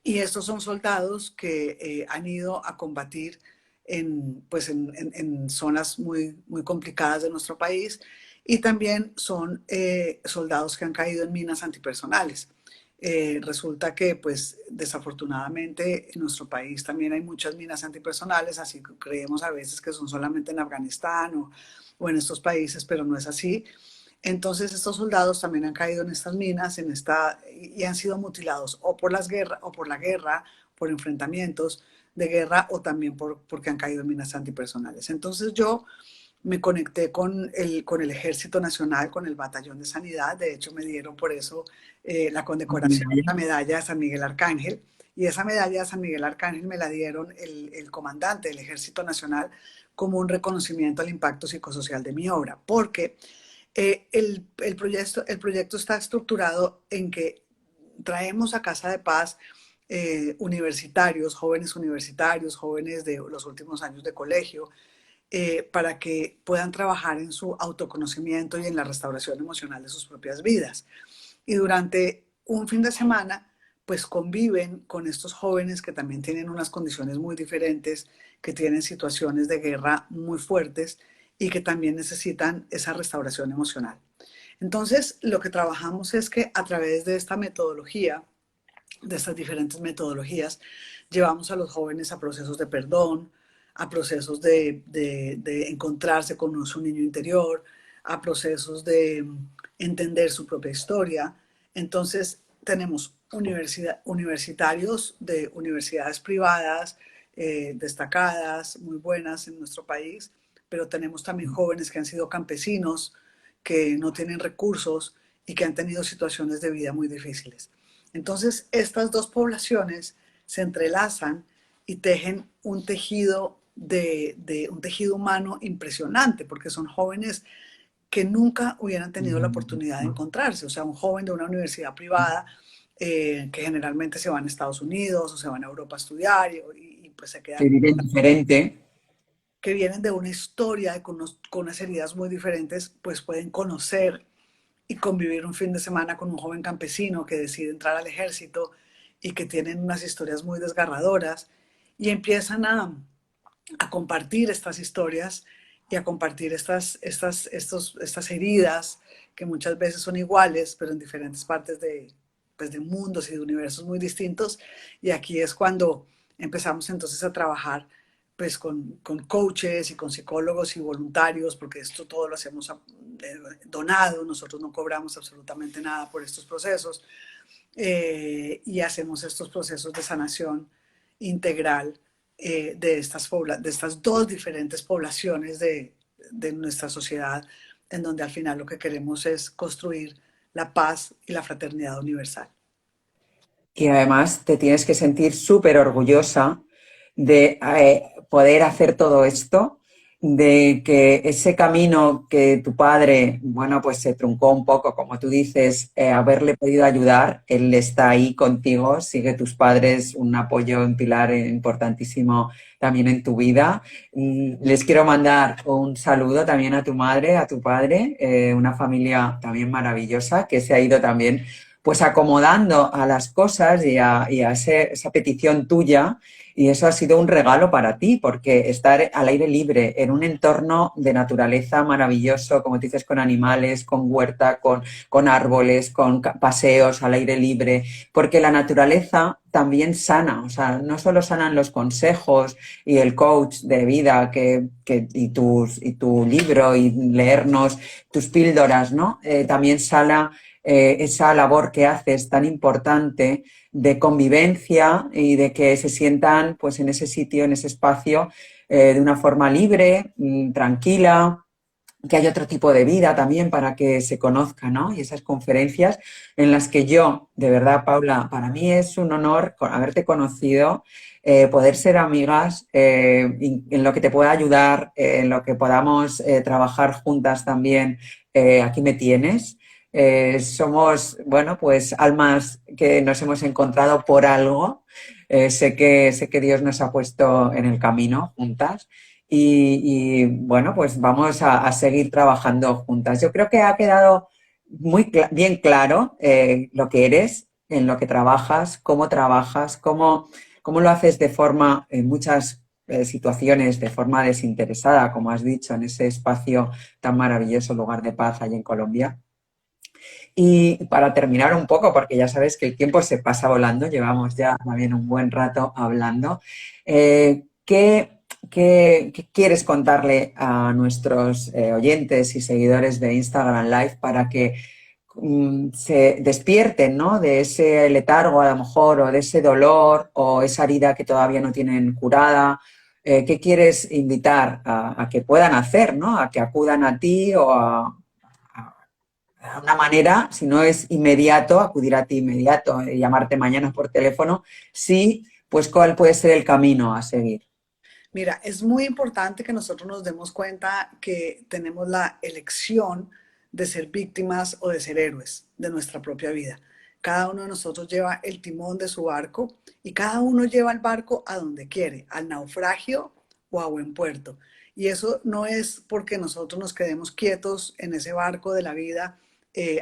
y estos son soldados que han ido a combatir en zonas muy, muy complicadas de nuestro país y también son soldados que han caído en minas antipersonales. Resulta que, pues, desafortunadamente en nuestro país también hay muchas minas antipersonales, así que creemos a veces que son solamente en Afganistán o en estos países, pero no es así. Entonces estos soldados también han caído en estas minas y han sido mutilados o por las guerras o por la guerra, por enfrentamientos de guerra o también porque han caído en minas antipersonales. Entonces yo me conecté con el Ejército Nacional, con el Batallón de Sanidad. De hecho, me dieron por eso la condecoración, la medalla de San Miguel Arcángel. Y esa medalla de San Miguel Arcángel me la dieron el comandante del Ejército Nacional como un reconocimiento al impacto psicosocial de mi obra, porque el proyecto está estructurado en que traemos a Casa de Paz universitarios, jóvenes de los últimos años de colegio, para que puedan trabajar en su autoconocimiento y en la restauración emocional de sus propias vidas. Y durante un fin de semana, pues conviven con estos jóvenes que también tienen unas condiciones muy diferentes, que tienen situaciones de guerra muy fuertes y que también necesitan esa restauración emocional. Entonces, lo que trabajamos es que a través de esta metodología, de estas diferentes metodologías, llevamos a los jóvenes a procesos de perdón, a procesos de encontrarse con su niño interior, a procesos de entender su propia historia. Entonces, tenemos universitarios de universidades privadas destacadas, muy buenas en nuestro país, pero tenemos también jóvenes que han sido campesinos, que no tienen recursos y que han tenido situaciones de vida muy difíciles. Entonces, estas dos poblaciones se entrelazan y tejen un tejido un tejido humano impresionante, porque son jóvenes que nunca hubieran tenido la oportunidad de encontrarse. O sea, un joven de una universidad privada que generalmente se van a Estados Unidos o se van a Europa a estudiar y pues se Que quedan, viven diferente. que vienen de una historia con unas heridas muy diferentes, pues pueden conocer y convivir un fin de semana con un joven campesino que decide entrar al ejército y que tienen unas historias muy desgarradoras y empiezan a compartir estas historias y a compartir estas heridas que muchas veces son iguales, pero en diferentes partes pues, de mundos y de universos muy distintos. Y aquí es cuando empezamos entonces a trabajar pues con coaches y con psicólogos y voluntarios, porque esto todo lo hacemos donado, nosotros no cobramos absolutamente nada por estos procesos, y hacemos estos procesos de sanación integral de estas dos diferentes poblaciones de nuestra sociedad, en donde al final lo que queremos es construir la paz y la fraternidad universal. Y además te tienes que sentir súper orgullosa de poder hacer todo esto, de que ese camino que tu padre, bueno, pues se truncó un poco, como tú dices, haberle podido ayudar, él está ahí contigo, sigue tus padres, un apoyo, un pilar importantísimo también en tu vida. Les quiero mandar un saludo también a tu madre, a tu padre, una familia también maravillosa que se ha ido también pues acomodando a las cosas y a esa petición tuya, y eso ha sido un regalo para ti, porque estar al aire libre, en un entorno de naturaleza maravilloso, como dices, con animales, con huerta, con árboles, con paseos al aire libre, porque la naturaleza también sana, o sea, no solo sanan los consejos y el coach de vida y tu libro y leernos tus píldoras, ¿no? También sana esa labor que haces tan importante de convivencia y de que se sientan pues en ese sitio, en ese espacio, de una forma libre, tranquila, que hay otro tipo de vida también para que se conozca, ¿no? Y esas conferencias en las que yo, de verdad, Paula, para mí es un honor haberte conocido, poder ser amigas, en lo que te pueda ayudar, en lo que podamos trabajar juntas también, aquí me tienes. Somos, bueno, pues almas que nos hemos encontrado por algo. Sé que Dios nos ha puesto en el camino juntas bueno, pues vamos a seguir trabajando juntas. Yo creo que ha quedado bien claro lo que eres, en lo que trabajas, cómo lo haces de forma, en muchas situaciones, de forma desinteresada, como has dicho, en ese espacio tan maravilloso, Lugar de Paz, allá en Colombia. Y para terminar un poco, porque ya sabes que el tiempo se pasa volando, llevamos ya también un buen rato hablando, ¿qué quieres contarle a nuestros oyentes y seguidores de Instagram Live para que se despierten, ¿no? De ese letargo a lo mejor, o de ese dolor, o esa herida que todavía no tienen curada? ¿Qué quieres invitar a que puedan hacer, ¿no? A que acudan a ti o una manera, si no es inmediato, acudir a ti inmediato, llamarte mañana por teléfono, sí, pues cuál puede ser el camino a seguir. Mira, es muy importante que nosotros nos demos cuenta que tenemos la elección de ser víctimas o de ser héroes de nuestra propia vida. Cada uno de nosotros lleva el timón de su barco y cada uno lleva el barco a donde quiere, al naufragio o a buen puerto. Y eso no es porque nosotros nos quedemos quietos en ese barco de la vida,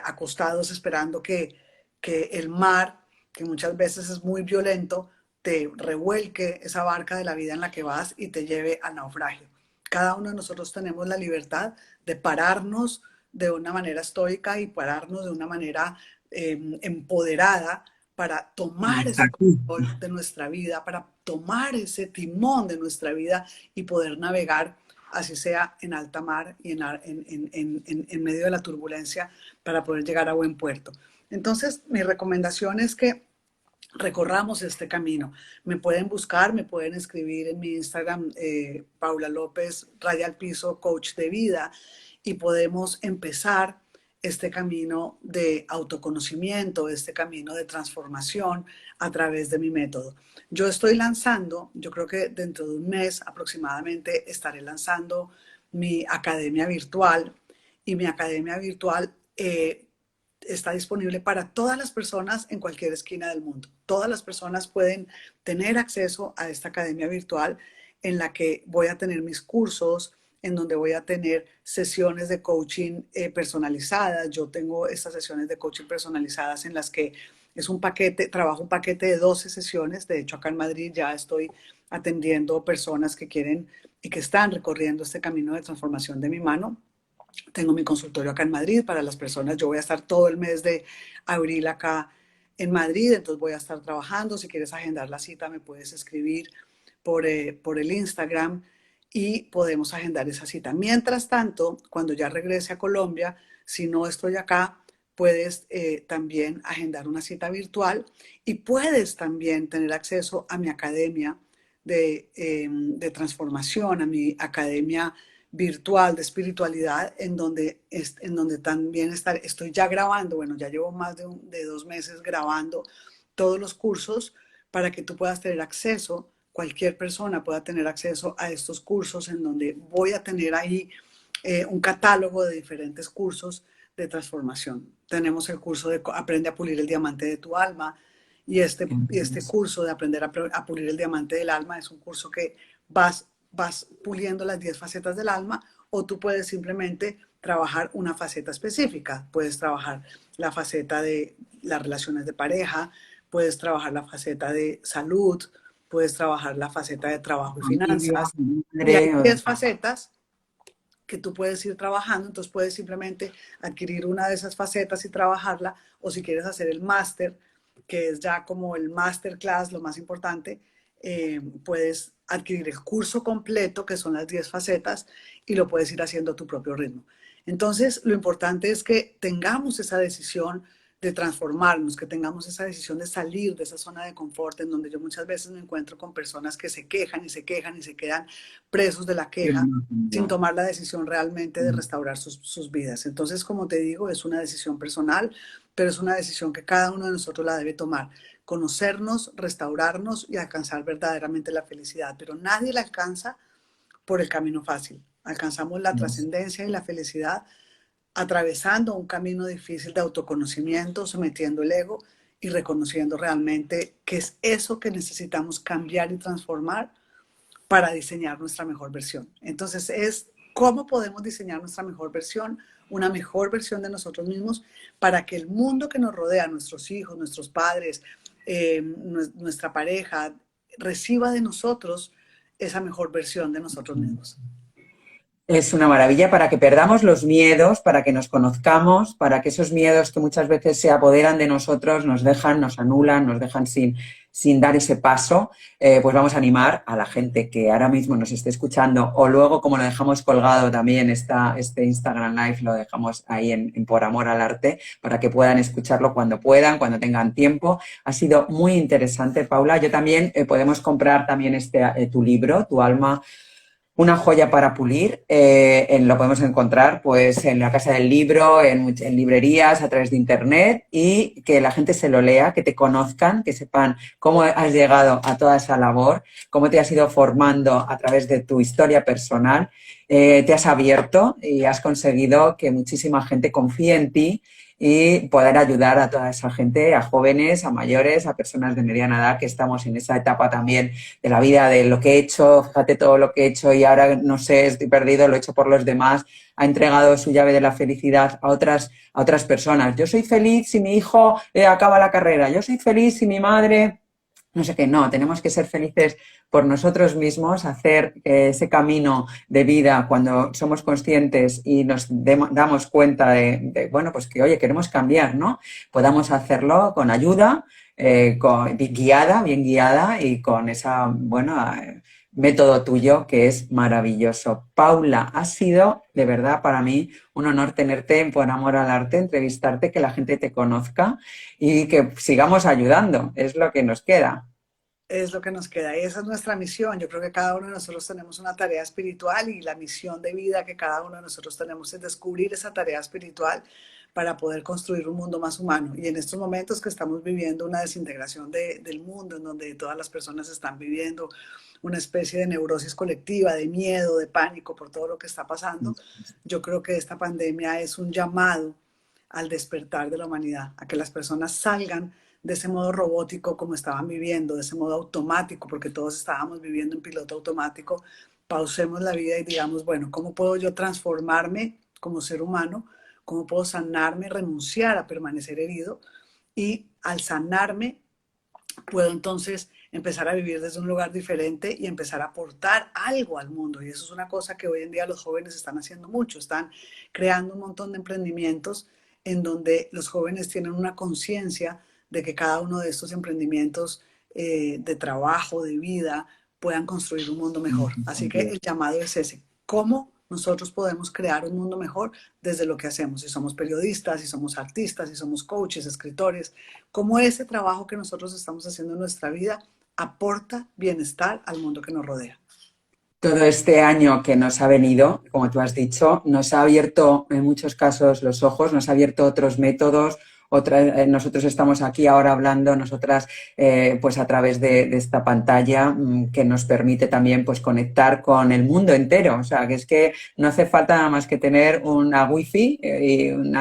acostados esperando que el mar, que muchas veces es muy violento, te revuelque esa barca de la vida en la que vas y te lleve al naufragio. Cada uno de nosotros tenemos la libertad de pararnos de una manera estoica y pararnos de una manera empoderada para tomar ese Exacto. control de nuestra vida, para tomar ese timón de nuestra vida y poder navegar, así sea en alta mar y en medio de la turbulencia, para poder llegar a buen puerto. Entonces, mi recomendación es que recorramos este camino. Me pueden buscar, me pueden escribir en mi Instagram, Paula López, raya al piso, coach de vida, y podemos empezar este camino de autoconocimiento, este camino de transformación a través de mi método. Yo estoy lanzando, yo creo que dentro de un mes aproximadamente estaré lanzando mi academia virtual, y mi academia virtual está disponible para todas las personas en cualquier esquina del mundo. Todas las personas pueden tener acceso a esta academia virtual en la que voy a tener mis cursos, en donde voy a tener sesiones de coaching personalizadas. Yo tengo estas sesiones de coaching personalizadas en las que es un paquete, trabajo un paquete de 12 sesiones. De hecho, acá en Madrid ya estoy atendiendo personas que quieren y que están recorriendo este camino de transformación de mi mano. Tengo mi consultorio acá en Madrid para las personas. Yo voy a estar todo el mes de abril acá en Madrid, entonces voy a estar trabajando. Si quieres agendar la cita, me puedes escribir por el Instagram y podemos agendar esa cita. Mientras tanto, cuando ya regrese a Colombia, si no estoy acá, puedes también agendar una cita virtual y puedes también tener acceso a mi academia de transformación, a mi academia virtual de espiritualidad, en donde también estoy ya grabando, bueno, ya llevo más de 2 meses grabando todos los cursos para que tú puedas tener acceso cualquier persona pueda tener acceso a estos cursos en donde voy a tener ahí un catálogo de diferentes cursos de transformación. Tenemos el curso de Aprende a pulir el diamante de tu alma, y este curso de Aprender a pulir el diamante del alma es un curso que vas puliendo las 10 facetas del alma, o tú puedes simplemente trabajar una faceta específica. Puedes trabajar la faceta de las relaciones de pareja, puedes trabajar la faceta de salud, puedes trabajar la faceta de trabajo y finanzas. Y hay 10 facetas que tú puedes ir trabajando, entonces puedes simplemente adquirir una de esas facetas y trabajarla, o si quieres hacer el máster, que es ya como el masterclass, lo más importante, puedes adquirir el curso completo, que son las 10 facetas, y lo puedes ir haciendo a tu propio ritmo. Entonces, lo importante es que tengamos esa decisión de transformarnos, que tengamos esa decisión de salir de esa zona de confort, en donde yo muchas veces me encuentro con personas que se quejan y se quejan y se quedan presos de la queja sin tomar la decisión realmente de restaurar sus vidas. Entonces, como te digo, es una decisión personal, pero es una decisión que cada uno de nosotros la debe tomar. Conocernos, restaurarnos y alcanzar verdaderamente la felicidad, pero nadie la alcanza por el camino fácil. Alcanzamos la trascendencia y la felicidad atravesando un camino difícil de autoconocimiento, sometiendo el ego y reconociendo realmente qué es eso que necesitamos cambiar y transformar para diseñar nuestra mejor versión. Entonces es cómo podemos diseñar nuestra mejor versión, una mejor versión de nosotros mismos, para que el mundo que nos rodea, nuestros hijos, nuestros padres, nuestra pareja, reciba de nosotros esa mejor versión de nosotros mismos. Es una maravilla para que perdamos los miedos, para que nos conozcamos, para que esos miedos que muchas veces se apoderan de nosotros nos dejan, nos anulan, nos dejan sin dar ese paso. Pues vamos a animar a la gente que ahora mismo nos esté escuchando, o luego, como lo dejamos colgado también, este Instagram Live lo dejamos ahí en Por Amor al Arte, para que puedan escucharlo cuando puedan, cuando tengan tiempo. Ha sido muy interesante, Paula. Yo también, podemos comprar también tu libro, Tu alma, una joya para pulir. Lo podemos encontrar pues en la Casa del Libro, en librerías, a través de internet, y que la gente se lo lea, que te conozcan, que sepan cómo has llegado a toda esa labor, cómo te has ido formando a través de tu historia personal. Te has abierto y has conseguido que muchísima gente confíe en ti y poder ayudar a toda esa gente, a jóvenes, a mayores, a personas de mediana edad, que estamos en esa etapa también de la vida, de lo que he hecho, fíjate todo lo que he hecho y ahora no sé, estoy perdido, lo he hecho por los demás. Ha entregado su llave de la felicidad a otras personas. Yo soy feliz si mi hijo acaba la carrera, yo soy feliz si mi madre... No sé qué, no, tenemos que ser felices por nosotros mismos, hacer ese camino de vida cuando somos conscientes y nos damos cuenta bueno, pues que, oye, queremos cambiar, ¿no? Podamos hacerlo con ayuda, bien guiada y con esa, bueno, método tuyo que es maravilloso. Paula, ha sido de verdad para mí un honor tenerte en Por Amor al Arte, entrevistarte, que la gente te conozca y que sigamos ayudando, es lo que nos queda. Es lo que nos queda y esa es nuestra misión. Yo creo que cada uno de nosotros tenemos una tarea espiritual, y la misión de vida que cada uno de nosotros tenemos es descubrir esa tarea espiritual para poder construir un mundo más humano. Y en estos momentos que estamos viviendo una desintegración del mundo, en donde todas las personas están viviendo una especie de neurosis colectiva, de miedo, de pánico por todo lo que está pasando, yo creo que esta pandemia es un llamado al despertar de la humanidad, a que las personas salgan de ese modo robótico como estaban viviendo, de ese modo automático, porque todos estábamos viviendo en piloto automático. Pausemos la vida y digamos, bueno, ¿cómo puedo yo transformarme como ser humano? ¿Cómo puedo sanarme, renunciar a permanecer herido? Y al sanarme, puedo entonces empezar a vivir desde un lugar diferente y empezar a aportar algo al mundo. Y eso es una cosa que hoy en día los jóvenes están haciendo mucho, están creando un montón de emprendimientos en donde los jóvenes tienen una conciencia de que cada uno de estos emprendimientos de trabajo, de vida, puedan construir un mundo mejor. Así que el llamado es ese. ¿Cómo nosotros podemos crear un mundo mejor desde lo que hacemos? Si somos periodistas, si somos artistas, si somos coaches, escritores, cómo ese trabajo que nosotros estamos haciendo en nuestra vida aporta bienestar al mundo que nos rodea. Todo este año que nos ha venido, como tú has dicho, nos ha abierto en muchos casos los ojos, nos ha abierto otros métodos, nosotros estamos aquí ahora hablando, nosotras, pues a través de esta pantalla que nos permite también pues conectar con el mundo entero. O sea, que es que no hace falta nada más que tener una wifi y un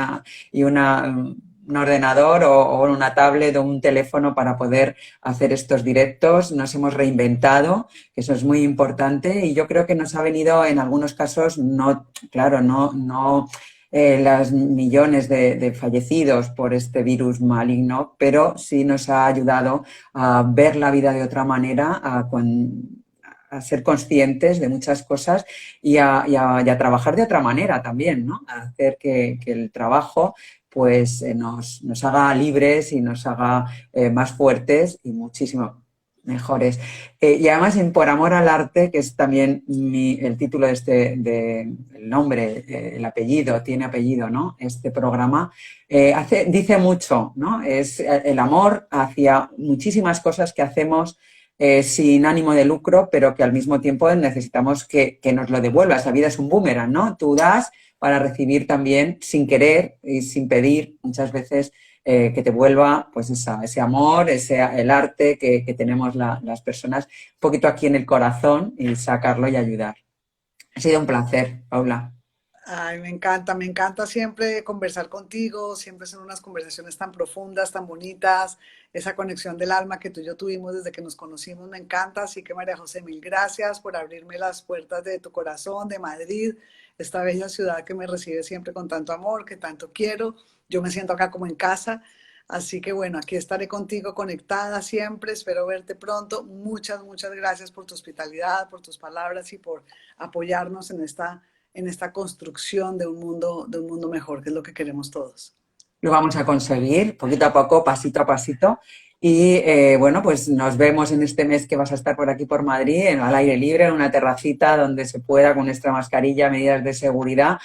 ordenador o una tablet o un teléfono para poder hacer estos directos. Nos hemos reinventado, eso es muy importante y yo creo que nos ha venido en algunos casos, no, claro, no las millones de fallecidos por este virus maligno, pero sí nos ha ayudado a ver la vida de otra manera, a ser conscientes de muchas cosas y a trabajar de otra manera también, ¿no? A hacer que el trabajo pues nos haga libres y nos haga más fuertes y muchísimo mejores. Y además en Por Amor al Arte, que es también el título el nombre, el apellido, tiene apellido, ¿no? Este programa dice mucho, ¿no? Es el amor hacia muchísimas cosas que hacemos sin ánimo de lucro, pero que al mismo tiempo necesitamos que nos lo devuelvas. La vida es un boomerang, ¿no? Tú das para recibir también sin querer y sin pedir muchas veces que te vuelva pues ese amor, el arte que tenemos las personas un poquito aquí en el corazón y sacarlo y ayudar. Ha sido un placer, Paula. Ay, me encanta siempre conversar contigo, siempre son unas conversaciones tan profundas, tan bonitas, esa conexión del alma que tú y yo tuvimos desde que nos conocimos, me encanta, así que María José, mil gracias por abrirme las puertas de tu corazón, de Madrid, esta bella ciudad que me recibe siempre con tanto amor, que tanto quiero, yo me siento acá como en casa, así que bueno, aquí estaré contigo conectada siempre, espero verte pronto, muchas gracias por tu hospitalidad, por tus palabras y por apoyarnos en esta construcción de un mundo mejor, que es lo que queremos todos. Lo vamos a conseguir poquito a poco, pasito a pasito. Y bueno, pues nos vemos en este mes que vas a estar por aquí por Madrid, al aire libre, en una terracita donde se pueda con nuestra mascarilla, medidas de seguridad,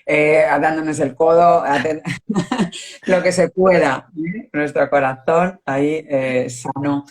dándonos el codo, lo que se pueda, nuestro corazón ahí sano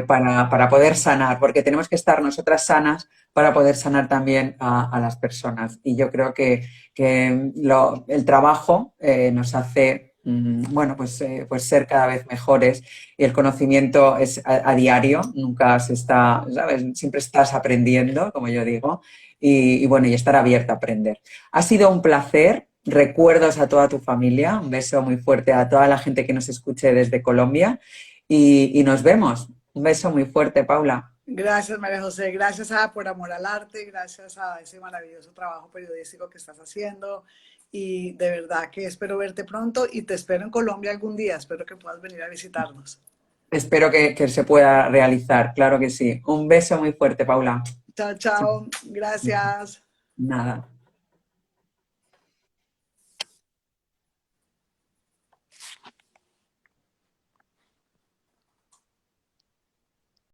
para poder sanar, porque tenemos que estar nosotras sanas para poder sanar también a las personas. Y yo creo que el trabajo nos hace, bueno, pues ser cada vez mejores y el conocimiento es a diario, nunca se está, ¿sabes? Siempre estás aprendiendo, como yo digo, y bueno, y estar abierta a aprender. Ha sido un placer. Recuerdos a toda tu familia, un beso muy fuerte a toda la gente que nos escuche desde Colombia y nos vemos. Un beso muy fuerte, Paula. Gracias, María José. Gracias a Por Amor al Arte, gracias a ese maravilloso trabajo periodístico que estás haciendo. Y de verdad que espero verte pronto y te espero en Colombia algún día. Espero que puedas venir a visitarnos. Espero que se pueda realizar, claro que sí. Un beso muy fuerte, Paula. Chao, chao. Gracias. Nada.